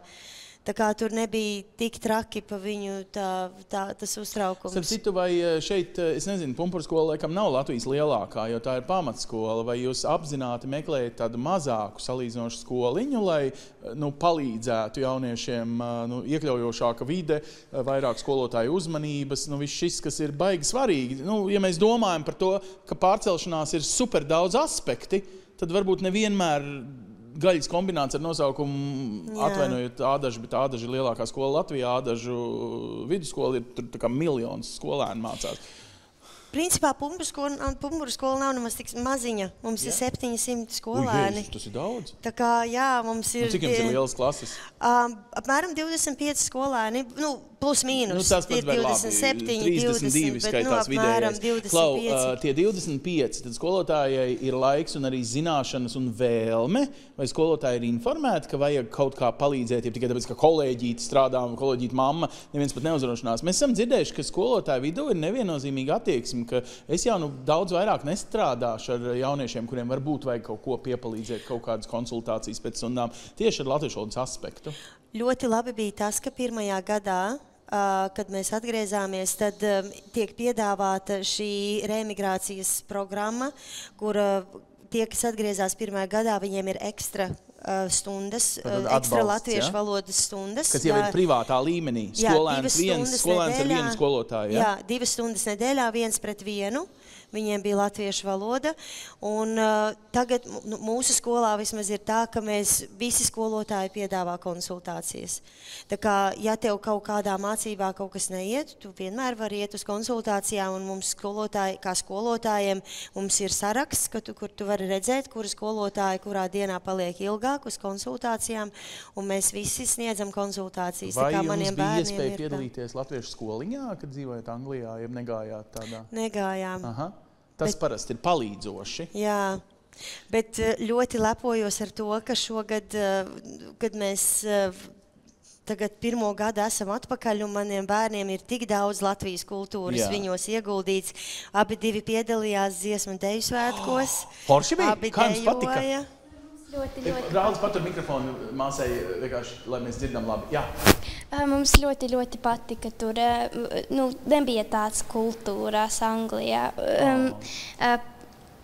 Tā kā tur nebija tik traki pa viņu tas uztraukums. Starp citu, vai šeit, es nezinu, Pumpurskola laikam nav Latvijas lielākā, jo tā ir pamatskola, vai jūs apzināti meklējat tādu mazāku salīdzinošu skoliņu, lai palīdzētu jauniešiem iekļaujošāka vide, vairāk skolotāju uzmanības, viss šis, kas ir baigi svarīgi. Ja mēs domājam par to, ka pārcelšanās ir super daudz aspekti, tad varbūt nevienmēr gaļas kombināts ar nosaukumu, atvainojot Ādažu, bet Ādažu ir lielākā skola Latvijā, Ādažu vidusskola ir tur tā kā miljons skolēni mācās. Principā Pumpuru skola nav nemaz tik maziņa. Mums ir 700 skolēni. Tas ir daudz. Tā kā, jā, mums ir... Cik jums ir lielas klases? Apmēram 25 skolēni, plus mīnus. Tas pats vai labi. 32 skaitās vidējais. Klau, tie 25, tad skolotājai ir laiks un arī zināšanas un vēlme, vai skolotāji ir informēti, ka vajag kaut kā palīdzēt, ja tikai tāpēc, ka kolēģīti strādā un kolēģīti mamma, neviens pat neuzrunāšanās. Mēs esam dzirdējuši, ka skolotāju vidū ir neviennozīmīga attieksme, ka es jau daudz vairāk nestrādāšu ar jauniešiem, kuriem varbūt vajag kaut ko piepalīdzēt, kaut kādas konsultācijas pēc stundām, tieši ar latviešu valodas aspektu. Ļoti labi bija tas, ka pirmajā gadā, kad mēs atgriezāmies, tad tiek piedāvāta šī reemigrācijas programma, kur tie, kas atgriezās pirmajā gadā, viņiem ir ekstra stundas, ekstra latviešu valodas stundas. Kas jau ir privātā līmenī. Skolēns ar vienu skolotāju. Jā, 2 stundas nedēļā, 1 pret 1. Viņiem bija latviešu valoda. Un tagad mūsu skolā vismaz ir tā, ka mēs visi skolotāji piedāvā konsultācijas. Tā kā, ja tev kaut kādā mācībā kaut kas neiet, tu vienmēr vari iet uz konsultācijām, un mums kā skolotājiem mums ir saraksts, kur tu vari redzēt, kuri skolotāji kurā dienā paliek ilgāk uz konsultācijām, un mēs visi sniedzam konsultācijas. Vai jums bija iespēja piedalīties latviešu skoliņā, kad dzīvojat Anglijā, ja negājāt tādā? Negājām. Aha. Tas parasti ir palīdzoši. Jā, bet ļoti lepojos ar to, ka šogad, kad mēs tagad 1. gadu esam atpakaļ, un maniem bērniem ir tik daudz Latvijas kultūras viņos ieguldīts. Abi divi piedalījās dziesmu un deju svētkos. Forši bija? Kā jums patika? Ļoti. Rādz patur mikrofonu māsai, vienkārši, lai mēs dzirdam labi. Jā. Mums ļoti patika. Tur nebija tāds kultūrās Anglijā.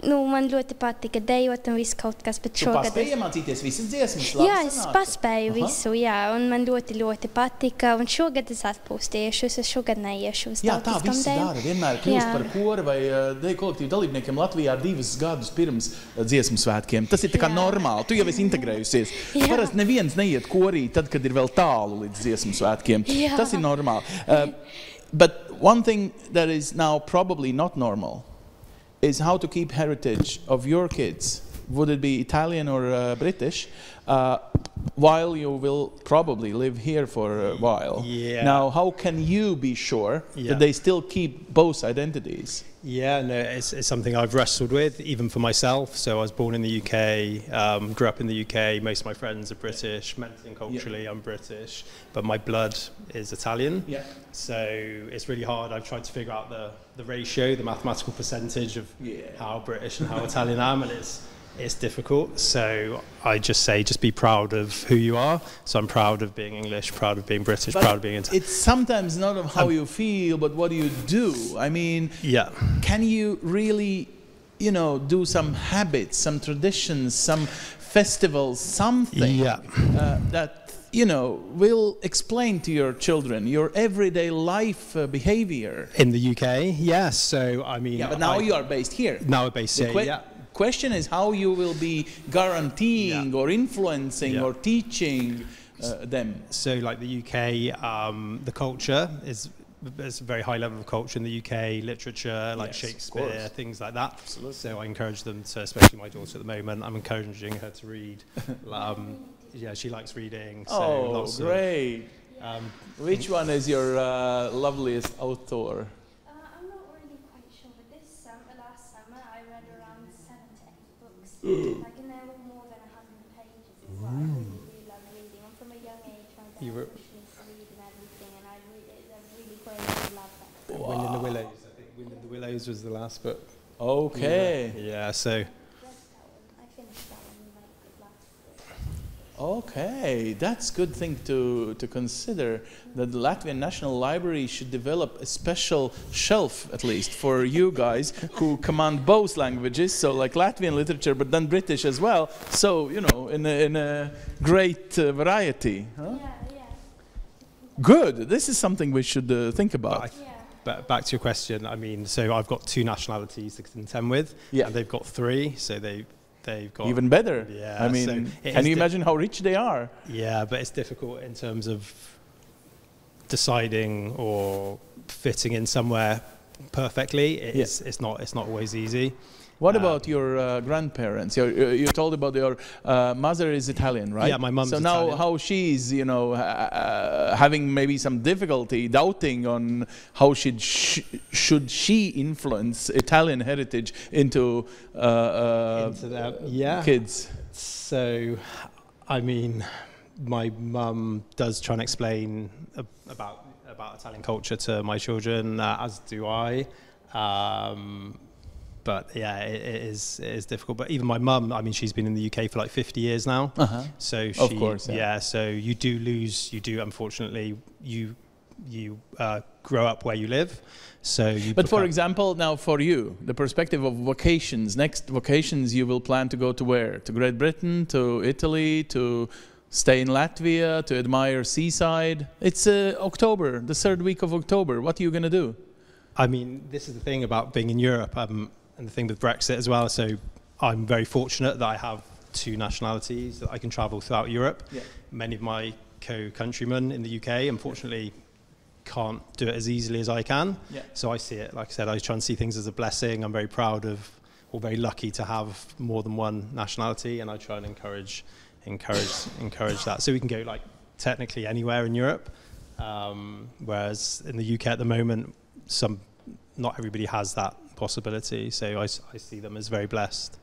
man ļoti patika dejot un viss kaut kas, bet Tu paspēji iemācīties visas dziesmas? Jā, es paspēju visu, jā, un man ļoti patika, un šogad es atpūstiešu, es šogad neiešu uz Jā, tā tautiskām visi dejām. dara. Vienmēr kļūst par kora vai deju kolektīvu dalībniekiem Latvijā 2 gadus pirms dziesmu svētkiem. Tas ir tā kā normāli. Tu jau esi integrējusies. Parasti neviens neiet korī tad, kad ir vēl tālu līdz dziesmu svētkiem. Tas ir normāli. But one thing that is now probably not normal is how to keep heritage of your kids. Would it be Italian or British? While you will probably live here for a while. Yeah. Now, how can you be sure that they still keep both identities? Yeah, no, it's something I've wrestled with, even for myself. So I was born in the UK, grew up in the UK. Most of my friends are British. Mentally and culturally, I'm British, but my blood is Italian. Yeah. So it's really hard. I've tried to figure out the ratio, the mathematical percentage of how British and how Italian I am, and it's difficult. So I just say, just be proud of who you are. So I'm proud of being English, proud of being British, proud of being Italian. It's sometimes not of how you feel, but what you do. I mean, can you really, do some habits, some traditions, some festivals, something that, will explain to your children your everyday life behavior? In the UK, yes. So, I mean... Yeah, but now you are based here. Now we're based here, Question is how you will be guaranteeing or influencing or teaching them. So like the UK, the culture there's a very high level of culture in the UK, literature, like Shakespeare, things like that. Absolutely. So I encourage them to, especially my daughter at the moment, I'm encouraging her to read. She likes reading. So great. Which one is your loveliest author? Like in there were more than 100 pages as well. I really love reading. I'm from a young age when I started to read and everything, and I really greatly love that. Wind in the Willows. I think Wind in the Willows was the last book. Okay. Yeah, so... I finished that one like last year. Okay, that's a good thing to consider, that the Latvian National Library should develop a special shelf, at least, for you guys who command both languages, so like Latvian literature, but then British as well, so, in a great variety. Huh? Yeah. Good, this is something we should think about. But back to your question, I mean, so I've got 2 nationalities to contend with, and they've got 3, so they've got... Even better. Yeah. I mean, can you imagine how rich they are? Yeah, but it's difficult in terms of deciding or fitting in somewhere perfectly. It's not always easy. What about your grandparents? You told about your mother is Italian, right? Yeah, my mom's Italian. So now how she's, having maybe some difficulty, doubting on how should she influence Italian heritage into kids? So, I mean, my mum does try and explain about Italian culture to my children, as do I. But yeah, it is difficult. But even my mum, I mean, she's been in the UK for like 50 years now. So she, of course, so you do unfortunately, you grow up where you live. So but for example, now for you, the perspective of vacations, next vacations you will plan to go to where? To Great Britain, to Italy, to stay in Latvia, to admire seaside? It's October, the 3rd week of October. What are you going to do? I mean, this is the thing about being in Europe, and the thing with Brexit as well. So I'm very fortunate that I have 2 nationalities, that I can travel throughout Europe. Yeah. Many of my co-countrymen in the UK, unfortunately, can't do it as easily as I can. Yeah. So I see it, like I said, I try and see things as a blessing. I'm very proud of, or very lucky to have more than one nationality, and I try and encourage that. So we can go like technically anywhere in Europe, whereas in the UK at the moment, not everybody has that possibility. So I see them as very blessed.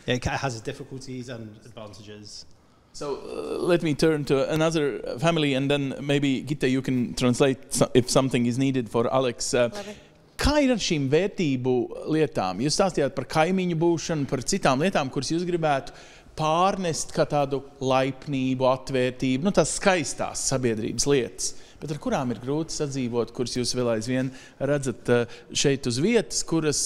It has its difficulties and advantages. So let me turn to another family, and then maybe Gita, you can translate if something is needed for Alex. Kā ir ar šīm vērtību lietām? Jūs stāstījāt par kaimiņu būšanu, par citām lietām, kuras jūs gribētu pārnest kā tādu laipnību, atvērtību, tās skaistās sabiedrības lietas, bet ar kurām ir grūti sadzīvot, kuras jūs vēl aizvien redzat šeit uz vietas, kuras,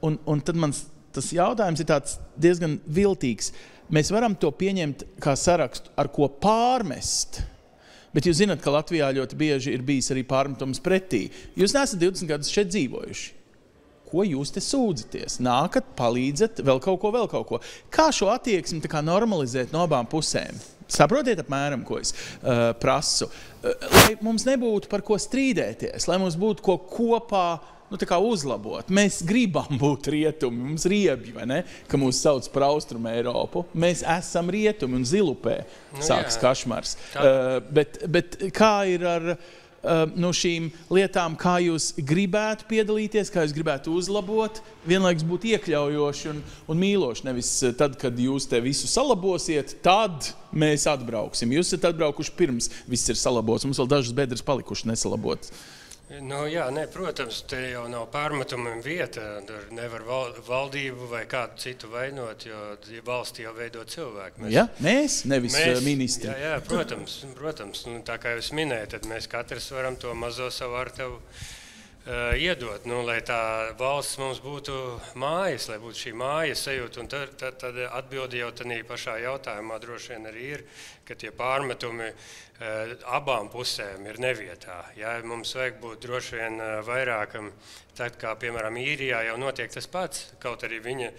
un tad mans tas jautājums ir tāds diezgan viltīgs. Mēs varam to pieņemt kā sarakstu, ar ko pārmest. Bet jūs zināt, ka Latvijā ļoti bieži ir bijis arī pārmetums pretī. Jūs neesat 20 gadus šeit dzīvojuši. Ko jūs te sūdzaties? Nākat, palīdzat, vēl kaut ko. Kā šo attieksmi tā kā normalizēt no abām pusēm? Saprotiet apmēram, ko es prasu. Lai mums nebūtu par ko strīdēties, lai mums būtu ko kopā tā kā uzlabot. Mēs gribam būt rietumi, mums riebji, vai ne? Ka mūs sauc par Austrumu Eiropu. Mēs esam rietumi un Zilupē sāks kašmars. Bet kā ir ar šīm lietām, kā jūs gribētu piedalīties, kā jūs gribētu uzlabot, vienlaikus būt iekļaujoši un mīloši. Nevis tad, kad jūs te visu salabosiet, tad mēs atbrauksim. Jūs esat atbraukuši pirms viss ir salabots. Mums vēl dažas bedres palikuši nesalabotas. Protams, te jau nav pārmetumiem vieta. Tur nevar valdību vai kādu citu vainot, jo valsti jau veido cilvēku. Mēs, nevis ministri. Jā, protams. Tā kā jūs minējat, tad mēs katrs varam to mazo savu artavu iedot, lai tā valsts mums būtu mājas, lai būtu šī mājas sajūta. Un tad atbildi jau tādā pašā jautājumā droši vien arī ir, ka tie pārmetumi abām pusēm ir nevietā. Mums vajag būt droši vien vairākam, tad kā, piemēram, Īrijā jau notiek tas pats, kaut arī viņa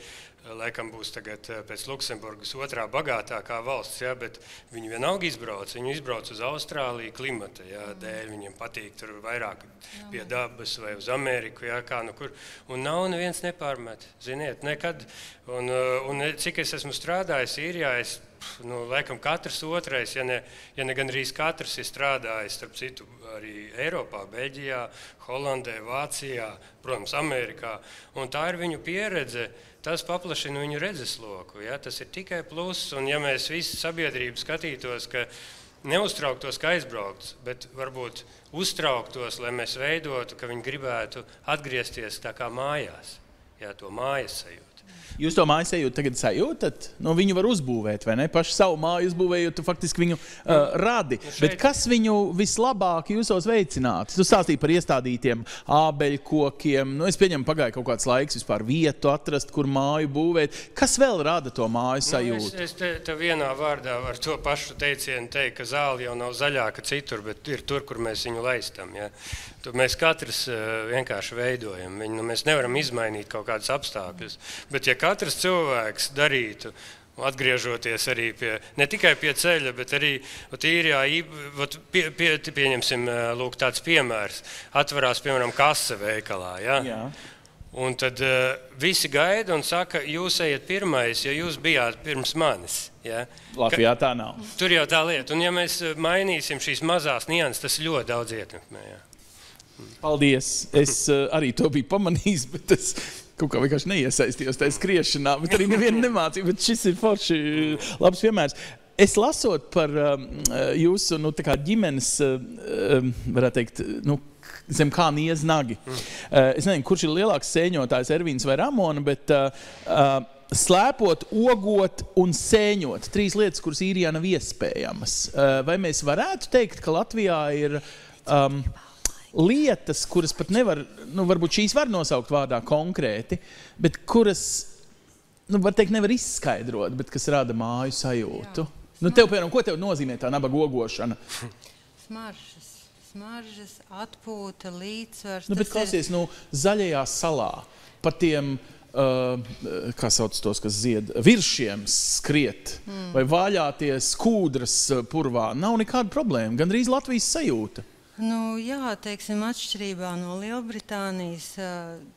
laikam būs tagad pēc Luksemburgas otrā bagātākā valsts, bet viņi vienalga izbrauc. Viņi izbrauc uz Austrāliju klimata dēļ, viņiem patīk tur vairāk pie dabas vai uz Ameriku, kā nu kur. Un nav neviens nepārmet, ziniet, nekad. Un cik es esmu strādājis Īrijā, laikam katrs otrais, ja ne gandrīz katrs ir strādājis, starp citu, arī Eiropā, Beļģijā, Holandē, Vācijā, protams, Amerikā. Un tā ir viņu pieredze. Tas paplašina viņu redzesloku. Tas ir tikai pluss. Un ja mēs visi sabiedrību skatītos, ka neuztrauktos, ka aizbraukts, bet varbūt uztrauktos, lai mēs veidotu, ka viņi gribētu atgriezties tā kā mājās. To mājas sajūtu. Jūs to mājas sajūtu tagad sajūtat? Viņu var uzbūvēt, vai ne? Paši savu māju uzbūvējot, tu faktiski viņu radi. Bet kas viņu vislabāk jūsos veicinātu? Tu stāstīji par iestādītiem ābeļkokiem. Es pieņemu, pagāja kaut kāds laiks vispār vietu atrast, kur māju būvēt. Kas vēl rada to māju sajūtu? Es te vienā vārdā var to pašu teicienu teikt, ka zāle jau nav zaļāka citur, bet ir tur, kur mēs viņu laistam. Mēs katrs vienkārši veidojam viņu. Mēs nevaram izmainīt kaut kādus apstākļus. Bet ja katrs cilvēks darītu, atgriežoties arī ne tikai pie ceļa, bet arī Īrijā, pieņemsim tāds piemērs, atverās, piemēram, kase veikalā. Un tad visi gaida un saka, jūs ejat pirmais, jo jūs bijāt pirms manis. Latvijā tā nav. Tur jau tā lieta. Un ja mēs mainīsim šīs mazās nianses, tas ļoti daudz ietekmē. Paldies. Es arī to biju pamanījis, bet es kaut kā vienkārši neiesaistījos tajā skriešanā, bet arī nevienu nemācīju, bet šis ir forši labs piemērs. Es lasot par jūsu tā kā ģimenes, varētu teikt, zem kā niez nagi. Es nezinu, kurš ir lielāks sēņotājs, Ervīns vai Ramona, bet slēpot, ogot un sēņot. 3 lietas, kuras Īrijā nav iespējamas. Vai mēs varētu teikt, ka Latvijā ir lietas, kuras pat nevar, varbūt šīs var nosaukt vārdā konkrēti, bet kuras, var teikt, nevar izskaidrot, bet kas rada māju sajūtu? Tev, piemēram, ko tev nozīmē tā nabaga ogošana? Smaržas, atpūta, līdzsvars. Bet klausies, zaļajā salā par tiem, kā sauc tos, kas zied, viršiem skriet vai vaļāties kūdras purvā. Nav nekāda problēma, gandrīz Latvijas sajūta. Teiksim, atšķirībā no Lielbritānijas,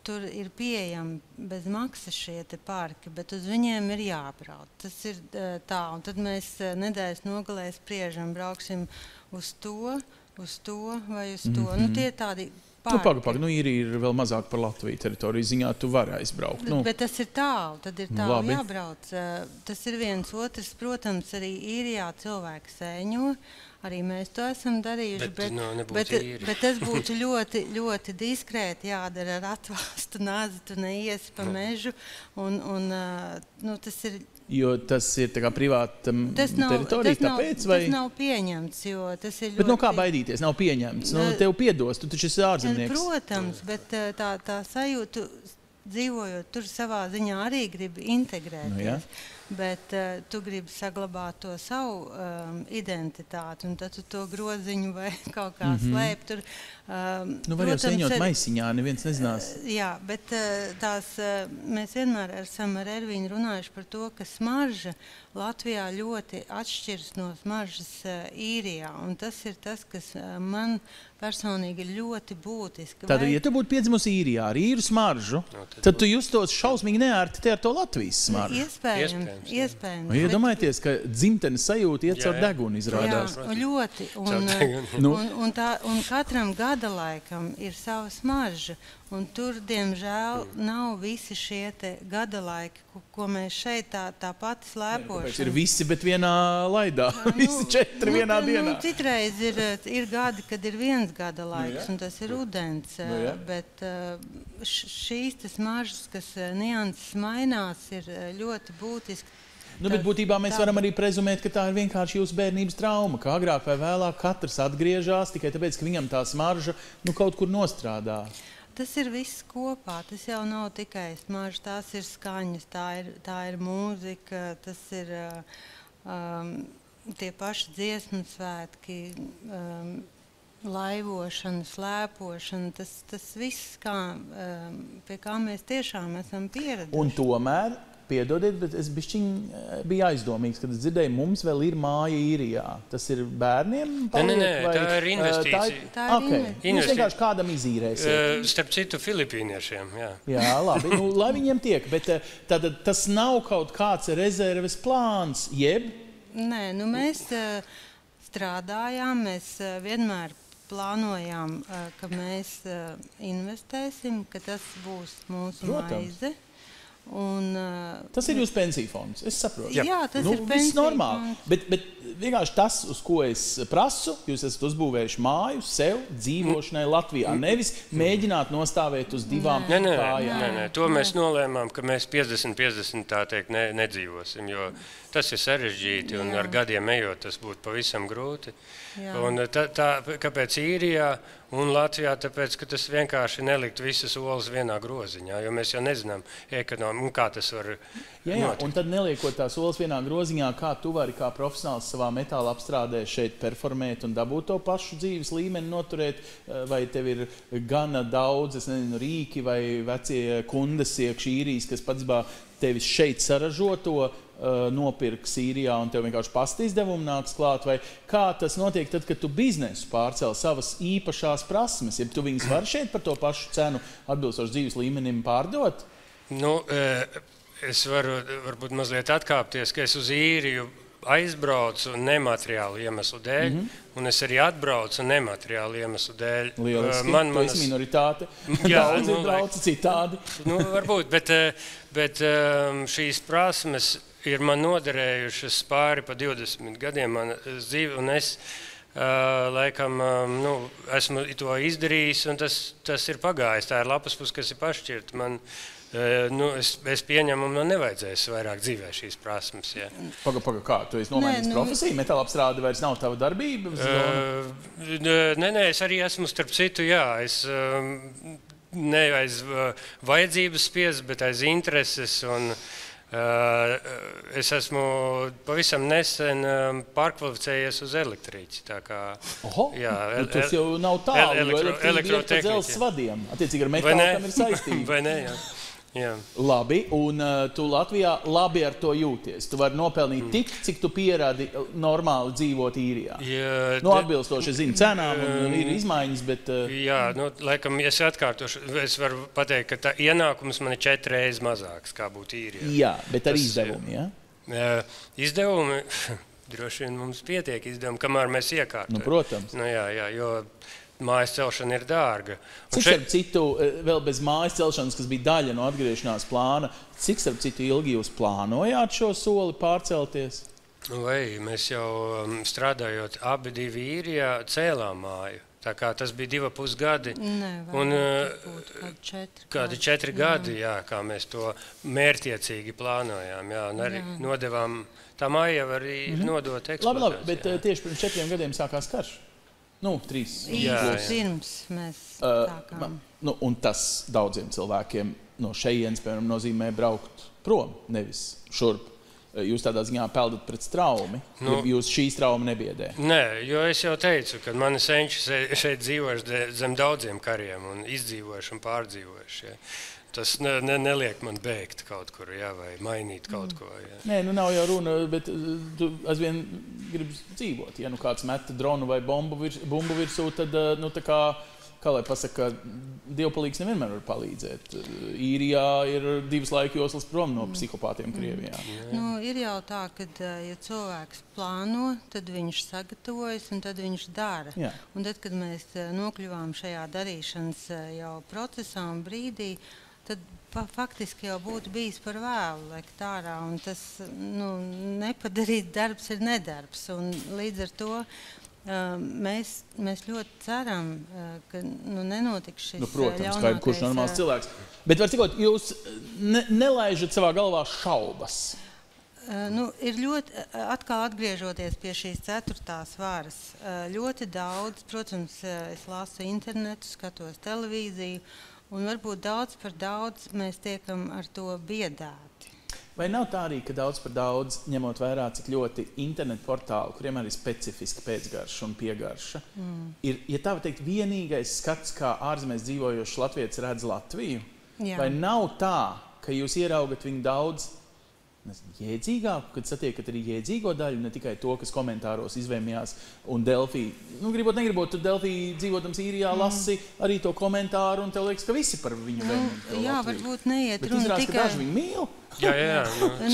tur ir pieejami bez maksas šie te parki, bet uz viņiem ir jābrauc. Tas ir tā, un tad mēs nedēļas nogalē spriežam, brauksim uz to vai uz to. Tie ir tādi parki. Īrija ir vēl mazāk par Latviju teritoriju ziņā, tu vari aizbraukt. Bet tas ir tālu, tad ir tālu jābrauc. Tas ir viens otrs, protams, arī Īrijā cilvēki sēņo. Arī mēs to esam darījuši, bet tas būtu ļoti, ļoti diskrēti jādara ar atvāstu nazi, tu neiesi pa mežu, un tas ir... Jo tas ir tā kā privāta teritorija, tāpēc vai... Tas nav pieņemts, jo tas ir ļoti... Bet kā baidīties, nav pieņemts? Tev piedos, tu taču esi ārzemnieks. Protams, bet tā sajūtu... dzīvojot tur savā ziņā arī gribi integrēties. Nu, jā. Bet tu gribi saglabāt to savu identitāti, un tad tu to groziņu vai kaut kā slēp tur. Nu, var jau sēņot maisiņā, neviens nezinās. Jā, bet mēs vienmēr esam ar Ervīnu runājuši par to, ka smarža Latvijā ļoti atšķiras no smaržas Īrijā, un tas ir tas, kas man personīgi ir ļoti būtiski. Tātad, ja tu būtu piedzimusi Īrijā ar īru smaržu, tad tu justos šausmīgi neērti te ar to Latvijas smaržu. Iespējams. Iedomājieties, ka dzimtenes sajūta iet caur degunu izrādās. Jā, ļoti. Un katram gadalaikam ir sava smarža. Un tur, diemžēl, nav visi šie te gadalaiki, ko mēs šeit tā pati slēpošana. Kāpēc ir visi, bet vienā laidā? Visi 4 vienā dienā. Citreiz ir gadi, kad ir viens gadalaiks, un tas ir udens. Bet šīs smaržas, kas nianses mainās, ir ļoti būtiski. Bet būtībā mēs varam arī prezumēt, ka tā ir vienkārši jūsu bērnības trauma, ka agrāk vai vēlāk katrs atgriežās tikai tāpēc, ka viņam tā smarža kaut kur nostrādā. Tas ir viss kopā, tas jau nav tikai smarža, tās ir skaņas, tā ir mūzika, tas ir tie paši dziesmu svētki, laivošana, slēpošana, tas viss, pie kā mēs tiešām esam pieraduši. Un tomēr, piedodiet, bet es biju aizdomīgs, kad es dzirdēju, mums vēl ir māja Īrijā. Tas ir bērniem paliek? Nē, tā ir investīcija. Tā ir investīcija. Jūs vienkārši kādam izīrēsiet? Starp citu filipīniešiem, jā. Jā, labi, lai viņiem tiek, bet tad tas nav kaut kāds rezerves plāns, jeb? Nē, mēs strādājām, mēs vienmēr plānojām, ka mēs investēsim, ka tas būs mūsu maize. Tas ir jūsu pensiju fonds, es saprotu. Jā, tas ir pensiju fonds. Bet vienkārši tas, uz ko es prasu, jūs esat uzbūvējuši māju sev dzīvošanai Latvijā, nevis mēģināt nostāvēt uz 2 kājām. Nē, to mēs nolēmām, ka mēs 50-50 tā teikt nedzīvosim, jo tas ir sarežģīti un ar gadiem ejot tas būtu pavisam grūti. Un kāpēc Īrijā un Latvijā? Tāpēc, ka tas vienkārši nelikt visas olas vienā groziņā, jo mēs jau nezinām ekonomiku, kā tas var notikt. Un tad neliekot tās olas vienā groziņā, kā tu vari kā profesionāls savā metāla apstrādē šeit performēt un dabūt to pašu dzīves līmeni noturēt, vai tev ir gana daudz, es nezinu, rīki vai vecie kundes iekš Īrijas, kas patiesībā tevis šeit saražoto nopirks Īrijā un tev vienkārši pasta izdevumi nāks klāt, vai kā tas notiek tad, kad tu biznesu pārcēl savas īpašās prasmes, ja tu viņus vari šeit par to pašu cenu atbilstoši dzīves līmenim pārdot? Es varu varbūt mazliet atkāpties, ka es uz Īriju aizbraucu nemateriālu iemeslu dēļ, un es arī atbraucu nemateriālu iemeslu dēļ. Lieliski, tu esi minoritāte, daudz ir brauci citādi. Varbūt, bet šīs prasmes ir man noderējušas pāri pa 20 gadiem manas dzīve, un es laikam esmu to izdarījis, un tas ir pagājis. Tā ir lapas puse, kas ir pašķirta. Es pieņemu, man nevajadzēs vairāk dzīvē šīs prasmes. Ja. Paga, kā? Tu esi nomainījis profesiju? Metāla apstrāde vairs nav tava darbība? Nē, es arī esmu starp citu, jā. Es ne aiz vajadzības spiest, bet aiz intereses. Un es esmu pavisam nesen pārkvalificējies uz elektriķi. Tas jau nav tālu, jo elektrība iet pa dzelzs vadiem. Attiecīgi ar metālu tam ir saistība. Vai ne, jā. Jā. Labi, un tu Latvijā labi ar to jūties. Tu vari nopelnīt tik, cik tu pierādi normāli dzīvot Īrijā. Atbilstoši, es zinu, cenām un ir izmaiņas, bet... Jā, laikam, es atkārtošu, es varu pateikt, ka tā ienākums man ir 4 reizes mazāks, kā būtu Īrijā. Jā, bet ar izdevumi, jā? Izdevumi... Droši vien mums pietiek izdevumi, kamēr mēs iekārtojam. Protams. Jā, jo... Mājas celšana ir dārga. Cik starp citu, vēl bez mājas celšanas, kas bija daļa no atgriešanās plāna, cik starp citu ilgi jūs plānojāt šo soli pārcelties? Mēs jau strādājot abi divi Īrijā cēlām māju. Tā kā tas bija 2,5 gadi. Kādi 4 gadi, jā, kā mēs to mērķiecīgi plānojām. Jā, un arī nodevām, tā māja jau arī ir nodota eksploatācijai. Labi, bet tieši pirms 4 gadiem sākās karš. 3. Pirms mēs sākām. Un tas daudziem cilvēkiem no šejienes, piemēram, nozīmē braukt prom, nevis šurp. Jūs tādā ziņā peldat pret straumi, jūs šī strauma nebiedē. Nē, jo es jau teicu, ka mani senči šeit dzīvojuši zem daudziem kariem un izdzīvojuši un pārdzīvojuši. Ja. Tas neliek man bēgt kaut kur, ja, vai mainīt kaut ko. Ja. Nē, nu nav jau runa, bet tu aizvien gribi dzīvot. Ja nu kāds meta dronu vai bumbu virsū, tad nu tā kā lai pasaka, dievpalīgs nevienmēr var palīdzēt. Īrijā ir 2 laikjoslas prom no psihopātiem Krievijā. Nu, ir jau tā, ka ja cilvēks plāno, tad viņš sagatavojas un tad viņš dara. Jā. Un tad, kad mēs nokļuvām šajā darīšanas jau procesā un brīdī, tad faktiski jau būtu bijis par vēlu lekt ārā, un tas nepadarīt darbs ir nedarbs. Un līdz ar to mēs ļoti ceram, ka nenotiks šis protams, kurš normāls cilvēks. Bet var cikot, jūs nelaižat savā galvā šaubas? Ir ļoti, atkal atgriežoties pie šīs 4. varas, ļoti daudz, protams, es lasu internetu, skatos televīziju, un varbūt daudz par daudz mēs tiekam ar to biedēti. Vai nav tā arī, ka daudz par daudz, ņemot vērā, cik ļoti internetu portāli, kuriem arī specifiska pēcgarša un piegarša, ir, ja tā var teikt, vienīgais skats, kā ārzemēs dzīvojošs latvietis redz Latviju? Jā. Vai nav tā, ka jūs ieraugat viņu daudz jēdzīgāku, kad satiekat arī jēdzīgo daļu, ne tikai to, kas komentāros izvēmjās un Delfī, gribot, negribot, tu Delfī dzīvotams Īrijā lasi arī to komentāru un tev liekas, ka visi par viņu vēm. Jā, varbūt neiet runa tikai. Bet izrāds, ka daži viņu mīl. Jā.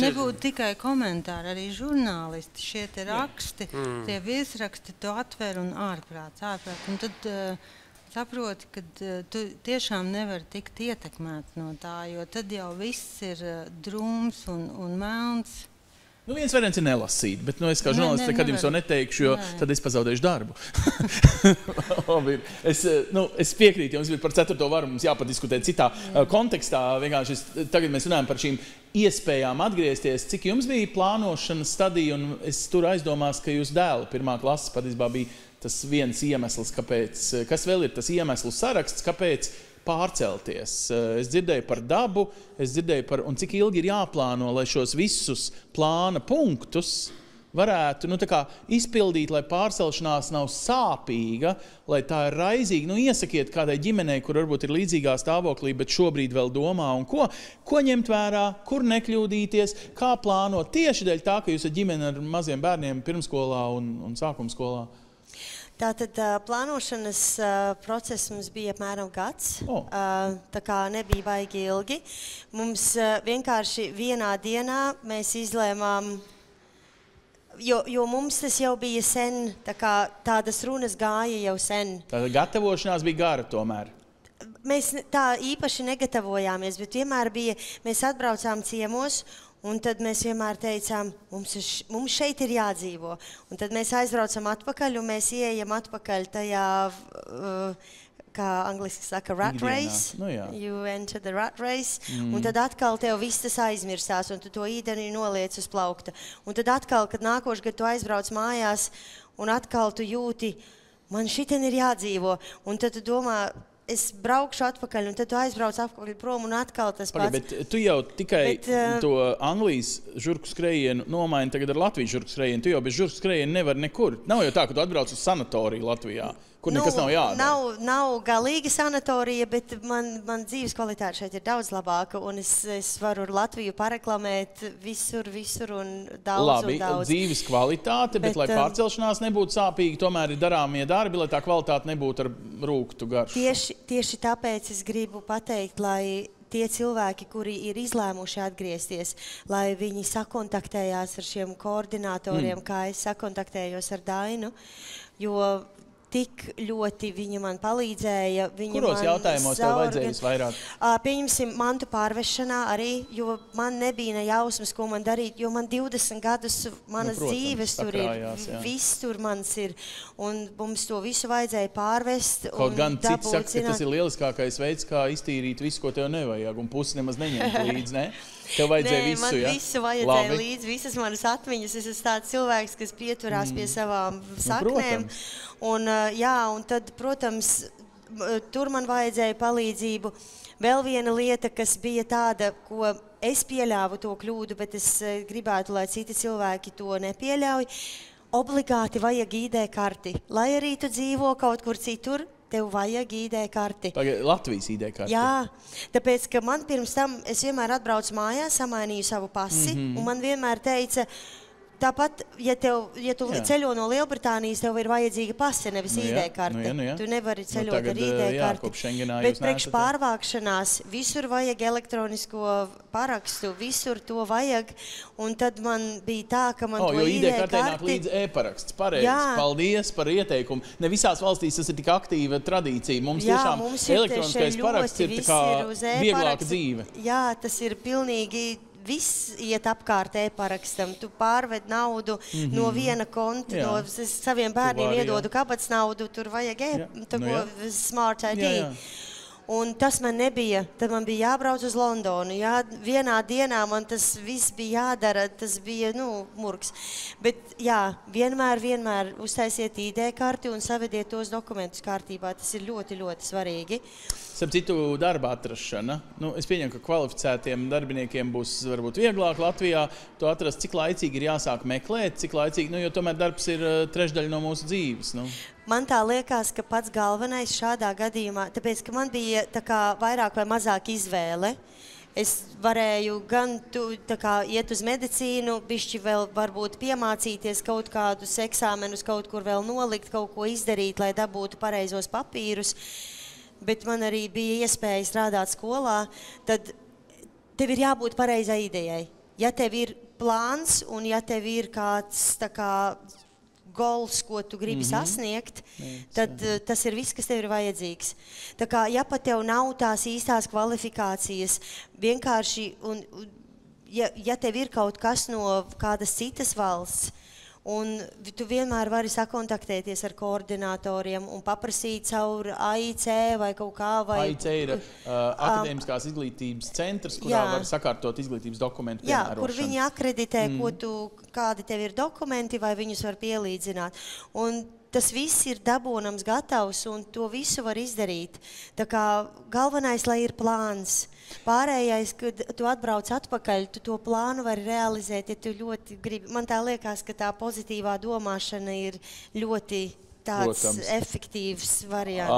Nebūtu tikai komentāri, arī žurnālisti, šie te raksti, tie viesraksti to atver un ārprāts. Un tad saproti, ka tu tiešām nevari tikt ietekmēts no tā, jo tad jau viss ir drūms un melns. Viens variants ir nelasīt, bet es kā žurnālists, kad jums to neteikšu, jo tad es pazaudēšu darbu. Es piekrītu jums, bet par 4. varu mums jāpadiskutē citā kontekstā. Vienkārši tagad mēs runājam par šīm iespējām atgriezties. Cik jums bija plānošanas stadija, un es tur aizdomās, ka jūs dēlu 1. klases patiesībā bija tas viens iemesls, kāpēc, kas vēl ir tas iemeslu saraksts, kāpēc pārcelties. Es dzirdēju par dabu, es dzirdēju par, un cik ilgi ir jāplāno, lai šos visus plāna punktus varētu izpildīt, lai pārcelšanās nav sāpīga, lai tā ir raizīga. Iesakiet kādai ģimenei, kur varbūt ir līdzīgā stāvoklī, bet šobrīd vēl domā, un ko ņemt vērā, kur nekļūdīties, kā plānot tieši dēļ tā, ka jūs ar ģimeni ar maziem bērniem pirmskolā un sākumskolā. Tātad plānošanas process mums bija apmēram gads, tā kā nebija baigi ilgi. Mums vienkārši vienā dienā mēs izlēmām, jo mums tas jau bija sen, tādas runas gāja jau sen. Tātad gatavošanās bija gara tomēr? Mēs tā īpaši negatavojāmies, bet vienmēr bija, mēs atbraucām ciemos, un tad mēs vienmēr teicām, mums šeit ir jādzīvo. Un tad mēs aizbraucam atpakaļ, un mēs ieejam atpakaļ tajā, kā angliski saka, rat race. You enter the rat race. Un tad atkal tev viss tas aizmirstās, un tu to īdeni noliec uz plaukta. Un tad atkal, kad nākošais gadu tu aizbrauc mājās, un atkal tu jūti, man šitien ir jādzīvo. Un tad tu domā, es braukšu atpakaļ, un tad tu aizbrauc atpakaļ prom, un atkal tas pats. Bet tu jau tikai to Anglijas žurku skrējienu nomaini tagad ar Latvijas žurku skrējienu. Tu jau bez žurku skrējienu nevar nekur. Nav jau tā, ka tu atbrauc uz sanatoriju Latvijā, kur nekas nav jādara. Nav galīga sanatorija, bet man dzīves kvalitāte šeit ir daudz labāka, un es varu Latviju pareklamēt visur un daudz. Labi, dzīves kvalitāte, bet lai pārcelšanās nebūtu sāpīgi, tomēr ir darāmie darbi, lai tā kvalitāte nebūtu ar rūktu garšu. Tieši tāpēc es gribu pateikt, lai tie cilvēki, kuri ir izlēmuši atgriezties, lai viņi sakontaktējās ar šiem koordinatoriem, kā es sakontaktējos ar Dainu, jo tik ļoti viņa man palīdzēja. Kuros jautājumos tev vajadzēja visvairāk? Pieņemsim mantu pārvešanā arī, jo man nebija ne jausmas, ko man darīt, jo man 20 gadus manas dzīves tur ir, viss tur mans ir, un mums to visu vajadzēja pārvest. Kaut gan cits saka, ka tas ir lieliskākais veids, kā iztīrīt visu, ko tev nevajag, un pusi nemaz neņemt līdzi, ne? Tev vajadzēja visu, man visu vajadzēja līdzi, visas manas atmiņas. Es esmu tāds cilvēks, kas pieturās pie savām saknēm. Un tad, protams, tur man vajadzēja palīdzību. Vēl viena lieta, kas bija tāda, ko es pieļāvu to kļūdu, bet es gribētu, lai citi cilvēki to nepieļauj. Obligāti vajag ID karti. Lai arī tu dzīvo kaut kur citur, tev vajag ID karti. Latvijas ID karti. Jā, tāpēc, ka man pirms tam, es vienmēr atbraucu mājās, samainīju savu pasi, un man vienmēr teica, tāpat, ja tu ceļo no Lielbritānijas, tev ir vajadzīga pase, nevis ID karte. Tu nevari ceļot ar ID karti. Bet priekš pārvākšanās visur vajag elektronisko parakstu, visur to vajag. Un tad man bija tā, ka man to ID kartē nāk līdz e-paraksts. Pareizi. Paldies par ieteikumu. Ne visās valstīs tas ir tik aktīva tradīcija. Mums tiešām elektroniskais paraksts ir tā kā vieglāka dzīve. Jā, tas ir pilnīgi... Viss iet apkārt e-parakstam. Tu pārved naudu no viena konta, no saviem bērniem iedodu kabatas naudu, tur vajag Smart ID. Un tas man nebija. Tad man bija jābrauc uz Londonu. Vienā dienā man tas viss bija jādara. Tas bija, murgs. Bet vienmēr uztaisiet ID karti un savediet tos dokumentus kārtībā. Tas ir ļoti, ļoti svarīgi. Starp citu, darba atrašana. Es pieņemu, ka kvalificētiem darbiniekiem būs varbūt vieglāk Latvijā to atrast, cik laicīgi ir jāsāk meklēt, cik laicīgi, jo tomēr darbs ir trešdaļa no mūsu dzīves. Man tā liekas, ka pats galvenais šādā gadījumā, tāpēc, ka man bija tā kā vairāk vai mazāk izvēle. Es varēju gan iet uz medicīnu, bišķi vēl varbūt piemācīties kaut kādus eksāmenus, kaut kur vēl nolikt, kaut ko izdarīt, lai dabūtu pareizos papīrus. Bet man arī bija iespēja strādāt skolā, tad tev ir jābūt pareizai idejai. Ja tev ir plāns un ja tev ir kāds goals, ko tu gribi sasniegt, tad tas ir viss, kas tev ir vajadzīgs. Tā kā, ja pat tev nav tās īstās kvalifikācijas, vienkārši, ja tev ir kaut kas no kādas citas valsts, un tu vienmēr vari sakontaktēties ar koordinatoriem un paprasīt caur AIC vai kaut kā. AIC ir akadēmiskās izglītības centrs, kurā var sakārtot izglītības dokumentu piemērošanu. Jā, kur viņi akreditē, kādi tev ir dokumenti, vai viņus var pielīdzināt. Un tas viss ir dabūnams gatavs, un to visu var izdarīt. Tā kā galvenais, lai ir plāns. Pārējais, kad tu atbrauc atpakaļ, tu to plānu vari realizēt, ja tu ļoti gribi. Man tā liekas, ka tā pozitīvā domāšana ir ļoti tāds efektīvs variants.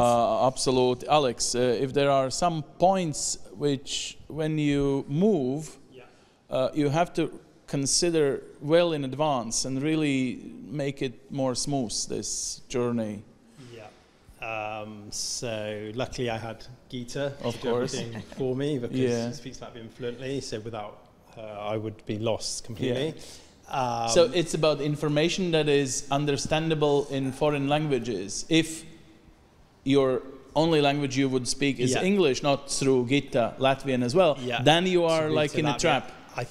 Absolutely. Alex, if there are some points which, when you move, you have to consider well in advance and really make it more smooth, this journey. So luckily I had Gita to do everything for me because she speaks Latvian fluently, so without her I would be lost completely. So it's about information that is understandable in foreign languages. If your only language you would speak is English, not through Gita, Latvian as well, then you are like in a trap. I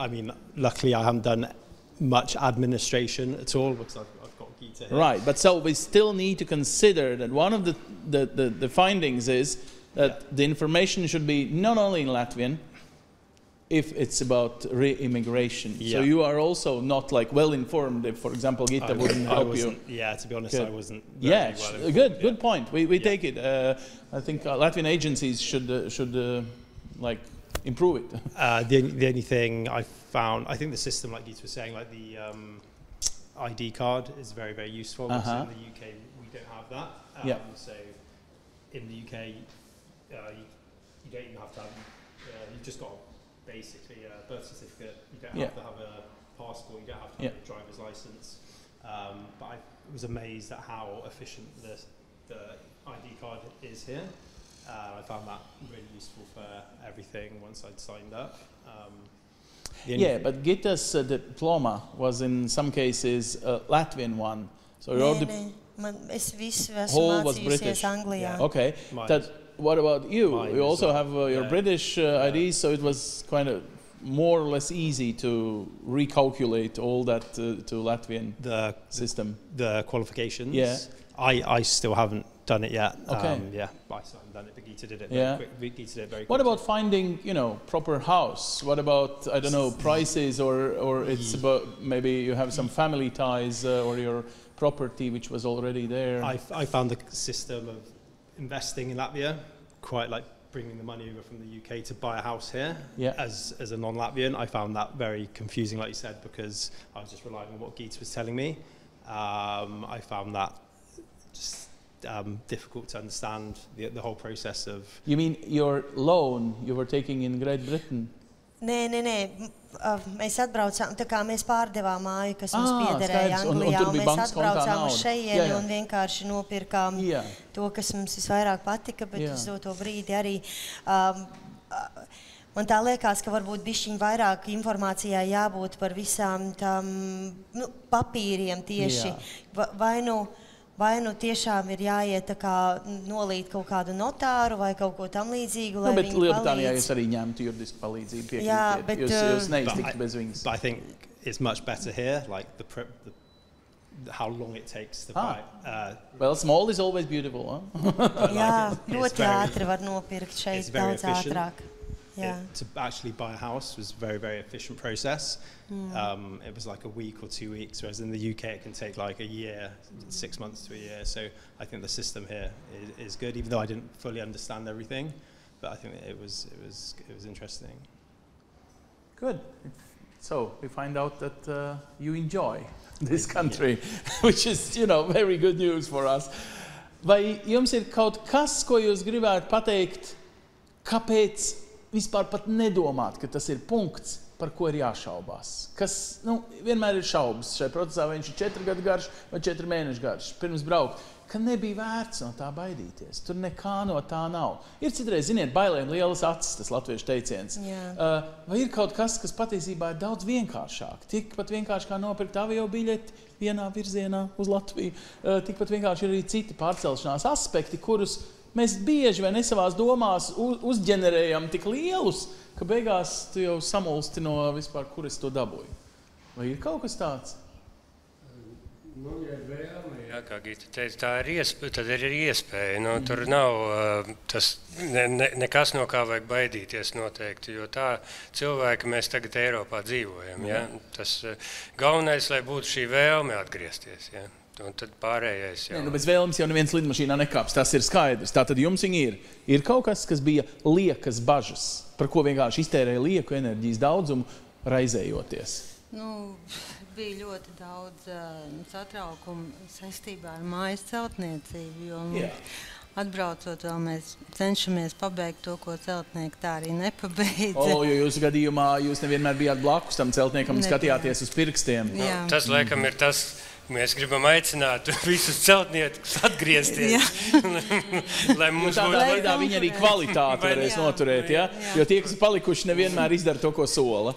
mean, luckily I haven't done much administration at all because I've got Gita here. Right, but so we still need to consider that one of the findings is that the information should be not only in Latvian, if it's about re-immigration. So you are also not like well informed if, for example, Gita wouldn't help you. Yeah, to be honest, I wasn't very well informed. Good point. We take it. I think Latvian agencies should like improve it. The only thing I found, I think the system, like Gita was saying, like the ID card is very, very useful. So in the UK, we don't have that. So in the UK, you don't even have to have, you've just got basically a birth certificate. You don't have to have a passport. You don't have to have a driver's license. But I was amazed at how efficient the ID card is here. I found that really useful for everything once I'd signed up. But Gita's diploma was in some cases a Latvian one. So whole was British. Okay. What about you? You also have your British ID, so it was kind of more or less easy to recalculate all that to Latvian system. The qualifications? Yeah. I still haven't done it yet. Okay. I still haven't done it, but Gita did it very quick. Gita did it very quickly. What about finding, proper house? What about, I don't know, prices, or it's about maybe you have some family ties or your property which was already there? I found the system of investing in Latvia quite like bringing the money over from the UK to buy a house here. Yeah. As a non-Latvian, I found that very confusing, like you said, because I was just relying on what Geets was telling me. I found that just difficult to understand the whole process of... You mean your loan you were taking in Great Britain? Nē. Mēs atbraucām, tā kā mēs pārdevām māju, kas mums piederēja Anglijā, un mēs atbraucām uz šejieni un vienkārši nopirkām to, kas mums visvairāk patika, bet uz to brīdi arī man tā liekas, ka varbūt bišķiņ vairāk informācijā jābūt par visām tām papīriem tieši. Vai nu tiešām ir jāiet tā kā nolīt kaut kādu notāru vai kaut ko tam līdzīgu, lai viņi palīdz. Bet Lielbritānijā jūs arī ņemtu juridisku palīdzību piekrītiet. Jā, bet... Jūs neiztikt bez viņas. But I think it's much better here, like how long it takes to buy. Well, small is always beautiful, huh? Jā, ļoti ātri var nopirkt šeit, daudz ātrāk. To actually buy a house was a very, very efficient process. It was like a week or 2 weeks, whereas in the UK it can take like a year, 6 months to a year. So I think the system here is good, even though I didn't fully understand everything. But I think it was interesting. Good. So we find out that you enjoy this country, which is, very good news for us. Vai jums ir kaut kas, ko jūs gribētu pateikt, kāpēc vispār pat nedomāt, ka tas ir punkts, par ko ir jāšaubās? Kas, vienmēr ir šaubas. Šajā procesā viņš ir 4 gadu garš vai 4 mēnešu garš. Pirms braukt, ka nebija vērts no tā baidīties. Tur nekā no tā nav. Ir citreiz, ziniet, bailēm lielas acis, tas latviešu teiciens. Vai ir kaut kas, kas patiesībā ir daudz vienkāršāk? Tikpat vienkārši kā nopirkt avio biļeti vienā virzienā uz Latviju. Tikpat vienkārši ir arī citi pārcelšanās aspekti, kurus mēs bieži vai ne savās domās uzģenerējam tik lielus, ka beigās tu jau samulsti no vispār, kur es to dabūju. Vai ir kaut kas tāds? Ja ir vēlme, kā Gita teica, tā ir iespēja, tad ir iespēja. Tur nav tas nekas, no kā vajag baidīties noteikti, jo tā cilvēki mēs tagad Eiropā dzīvojam. Ja? Tas galvenais, lai būtu šī vēlme atgriezties. Ja? Un tad pārējais jau. Bez vēlmes jau neviens lidmašīnā nekāps, tas ir skaidrs. Tātad jums viņi ir. Ir kaut kas, kas bija liekas bažas, par ko vienkārši iztērēja lieku enerģijas daudzumu, raizējoties? Bija ļoti daudz satraukumu saistībā ar mājas celtniecību, jo atbraucot vēl mēs cenšamies pabeigt to, ko celtnieki tā arī nepabeidza. Jo jūsu gadījumā jūs nevienmēr bijāt blakus tam celtniekam un skatījāties uz pirkstiem. Tas, laikam, ir tas, mēs gribam aicināt visus celtniekus atgriezties. Lai mums tādā veidā viņi arī kvalitāti varēs noturēt, ja? Jo tie, kas palikuši, nevienmēr izdara to, ko sola.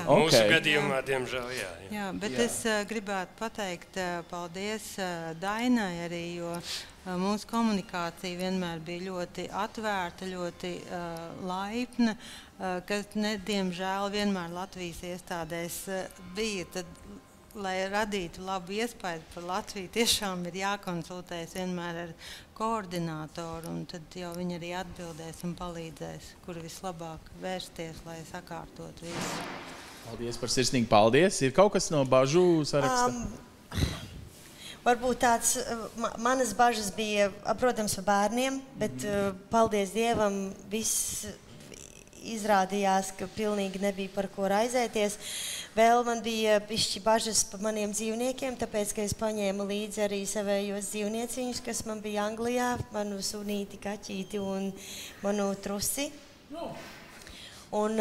Mūsu gadījumā, diemžēl, jā. Bet es gribētu pateikt paldies Dainai arī, jo mūsu komunikācija vienmēr bija ļoti atvērta, ļoti laipna, kas, diemžēl, vienmēr Latvijas iestādēs bija. Tad, lai radītu labu iespēju par Latviju, tiešām ir jākonsultējas vienmēr ar koordinātoru, un tad jau viņi arī atbildēs un palīdzēs, kur vislabāk vērsties, lai sakārtot visu. Paldies par sirsnīgi paldies. Ir kaut kas no bažu saraksta? Varbūt tāds, manas bažas bija, protams, par bērniem, bet paldies Dievam, viss izrādījās, ka pilnīgi nebija par ko raizēties. Vēl man bija bišķi bažas par maniem dzīvniekiem, tāpēc, ka es paņēmu līdzi arī savējos dzīvnieciņus, kas man bija Anglijā, manu sunīti, kaķīti un manu trusi. Un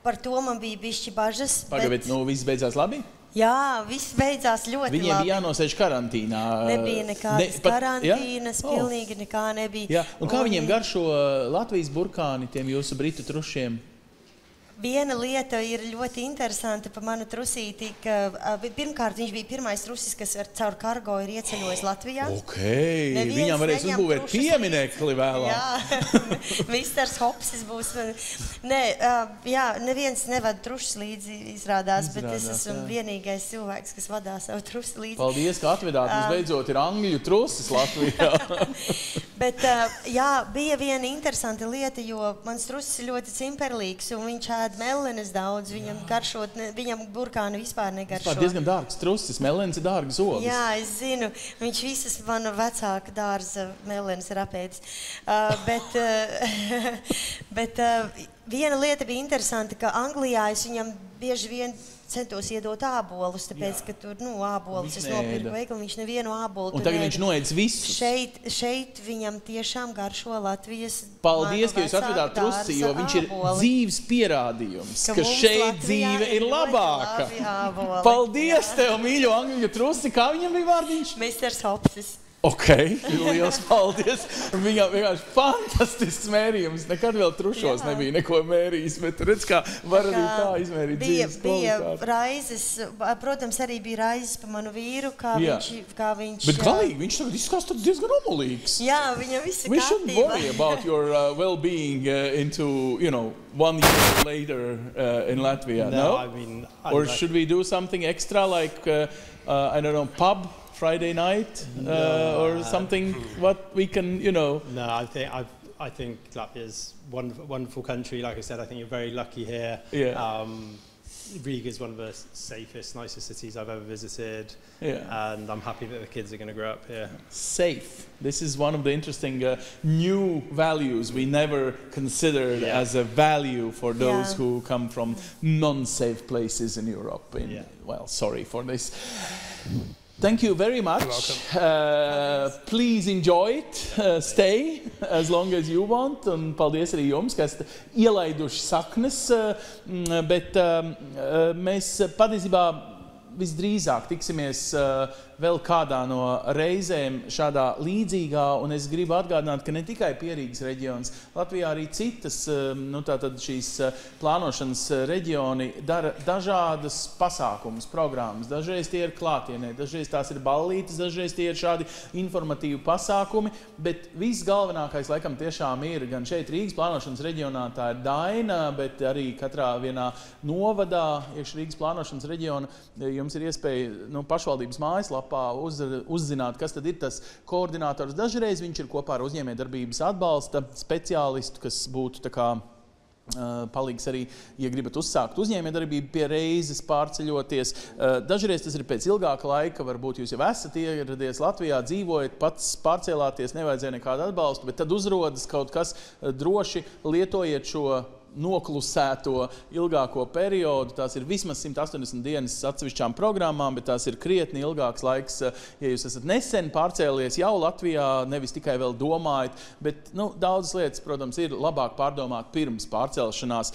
par to man bija bišķi bažas. Pagaid, viss beidzās labi? Jā, viss beidzās ļoti labi. Viņiem bija jānosēž karantīnā. Nebija nekādas karantīnas, pilnīgi nekā nebija. Jā. Un kā viņiem garšo Latvijas burkāni, tiem jūsu britu trušiem? Viena lieta ir ļoti interesanta par manu trusīti, ka pirmkārt viņš bija pirmais trusis, kas caur kargo ir ieceļojis Latvijā. Viņam varēs uzbūvēt pieminekli vēlāk. Jā, Misters Hopsis būs. Neviens nevad trušas līdzi izrādās, bet es esmu vienīgais cilvēks, kas vadā savu trusi līdzi. Paldies, ka atvedāt. Mums beidzot ir angļu trusis Latvijā. Bet bija viena interesanta lieta, jo mans trusis ir ļoti cimperlīgs un viņš melenes daudz, viņam garšot, viņam burkāni vispār negaršo. Tas diezgan dārgs trusis, melenes ir dārgas ogas. Jā, es zinu, viņš visas manu vecāka dārza melenes ir apēdis. Bet viena lieta bija interesanta, ka Anglijā es viņam bieži vien centos iedot ābolus, tāpēc, ka tur, ābolus es nopirku veiklu, viņš nevienu ābolu. Un tagad viņš noēdz visus. Šeit viņam tiešām garšo Latvijas Paldies, ka jūs atvedāt trusi, jo viņš ir dzīves pierādījums, ka šeit dzīve ir labāka. Paldies tev, mīļo angļu trusi, kā viņam bija vārdiņš? Mr. Hopsis. Ok, liels paldies. Viņam vienkārši fantastisks mērījums. Nekad vēl trušos nebija neko mērījis, bet redz, kā var arī tā izmērīt dzīves kvalitāti. Bija raizes, protams, arī bija raizes pa manu vīru, kā viņš... Bet galīgi, viņš tagad izskatās diezgan omulīgs. Jā, viņam viss ir We shouldn't worry about your well-being into, 1 year later in Latvia, no? I mean... Or should we do something extra like, I don't know, pub? Friday night or something, what we can, No, I think Latvia's a wonderful country. Like I said, I think you're very lucky here. Yeah. Riga is one of the safest, nicest cities I've ever visited. Yeah. And I'm happy that the kids are going to grow up here. Safe. This is one of the interesting new values we never considered as a value for those who come from non-safe places in Europe. Well, sorry for this. Thank you very much. Please enjoy it. Stay as long as you want. Un paldies arī jums, ka esat ielaiduši saknes. Bet mēs patiesībā visdrīzāk tiksimies vēl kādā no reizēm šādā līdzīgā, un es gribu atgādināt, ka ne tikai Pierīgas reģions, Latvijā arī citas, tātad šīs plānošanas reģioni dara dažādas pasākumus, programmas. Dažreiz tie ir klātienē, dažreiz tās ir ballītes, dažreiz tie ir šādi informatīvi pasākumi, bet viss galvenākais laikam tiešām ir gan šeit Rīgas plānošanas reģionā, tā ir Daina, bet arī katrā vienā novadā, iekš Rīgas plānošanas reģiona, jums ir iespēja pašvaldības mājaslapā uzzināt, kas tad ir tas koordinators. Dažreiz viņš ir kopā ar uzņēmējdarbības atbalsta speciālistu, kas būtu tā kā palīgs arī, ja gribat uzsākt uzņēmējdarbību pie reizes pārceļoties. Dažreiz tas ir pēc ilgāka laika, varbūt jūs jau esat ieradies Latvijā, dzīvojat, pats pārcēlāties, nevajadzēja nekādu atbalstu, bet tad uzrodas kaut kas, droši lietojiet šo noklusēto ilgāko periodu. Tās ir vismaz 180 dienas atsevišķām programmām, bet tās ir krietni ilgāks laiks, ja jūs esat nesen pārcēlies jau Latvijā, nevis tikai vēl domājat, bet daudzas lietas, protams, ir labāk pārdomāt pirms pārcelšanās.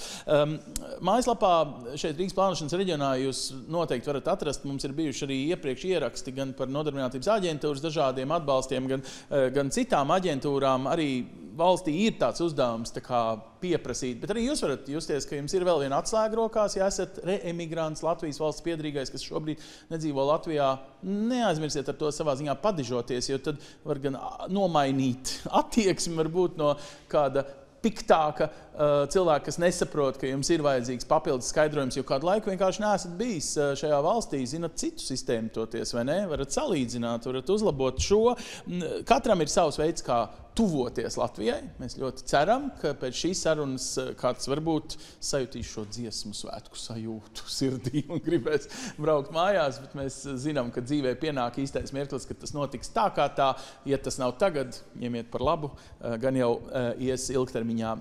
Mājaslapā šeit Rīgas plānošanas reģionā jūs noteikti varat atrast, mums ir bijuši arī iepriekš ieraksti gan par nodarbinātības aģentūras dažādiem atbalstiem, gan citām aģentūrām. Arī valstī ir tāds uzdevums tā kā pieprasīt, bet arī jūs varat justies, ka jums ir vēl viena atslēga rokās, ja esat reemigrants, Latvijas valsts piedrīgais, kas šobrīd nedzīvo Latvijā. Neaizmirsiet ar to savā ziņā padižoties, jo tad var gan nomainīt attieksmi, varbūt no kāda piktāka cilvēka, kas nesaprot, ka jums ir vajadzīgs papildus skaidrojums, jo kādu laiku vienkārši neesat bijis šajā valstī, zinat citu sistēmu toties, vai ne? Varat salīdzināt, varat uzlabot šo. Katram ir savs veids, kā tuvoties Latvijai. Mēs ļoti ceram, ka pēc šīs sarunas kāds varbūt sajutīs šo dziesmu svētku sajūtu sirdī un gribēs braukt mājās, bet mēs zinām, ka dzīvē pienāk īstais mirklis, ka tas notiks tā kā tā. Ja tas nav tagad, ņemiet par labu, gan jau ies ilgtermiņā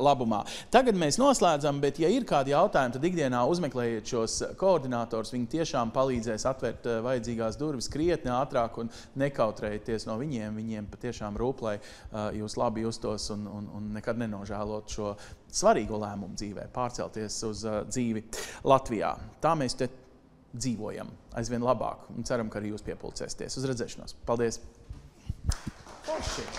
labumā. Tagad mēs noslēdzam, bet ja ir kādi jautājumi, tad ikdienā uzmeklējiet šos koordinātors. Viņi tiešām palīdzēs atvērt vajadzīgās durvis krietni ātrāk un nekautrējieties no viņiem. Viņiem patiešām rūp, lai jūs labi justos un nekad nenožēlot šo svarīgo lēmumu dzīvē, pārcelties uz dzīvi Latvijā. Tā mēs te dzīvojam aizvien labāk un ceram, ka arī jūs piepulcēsties. Uz redzēšanos. Paldies! Paldies!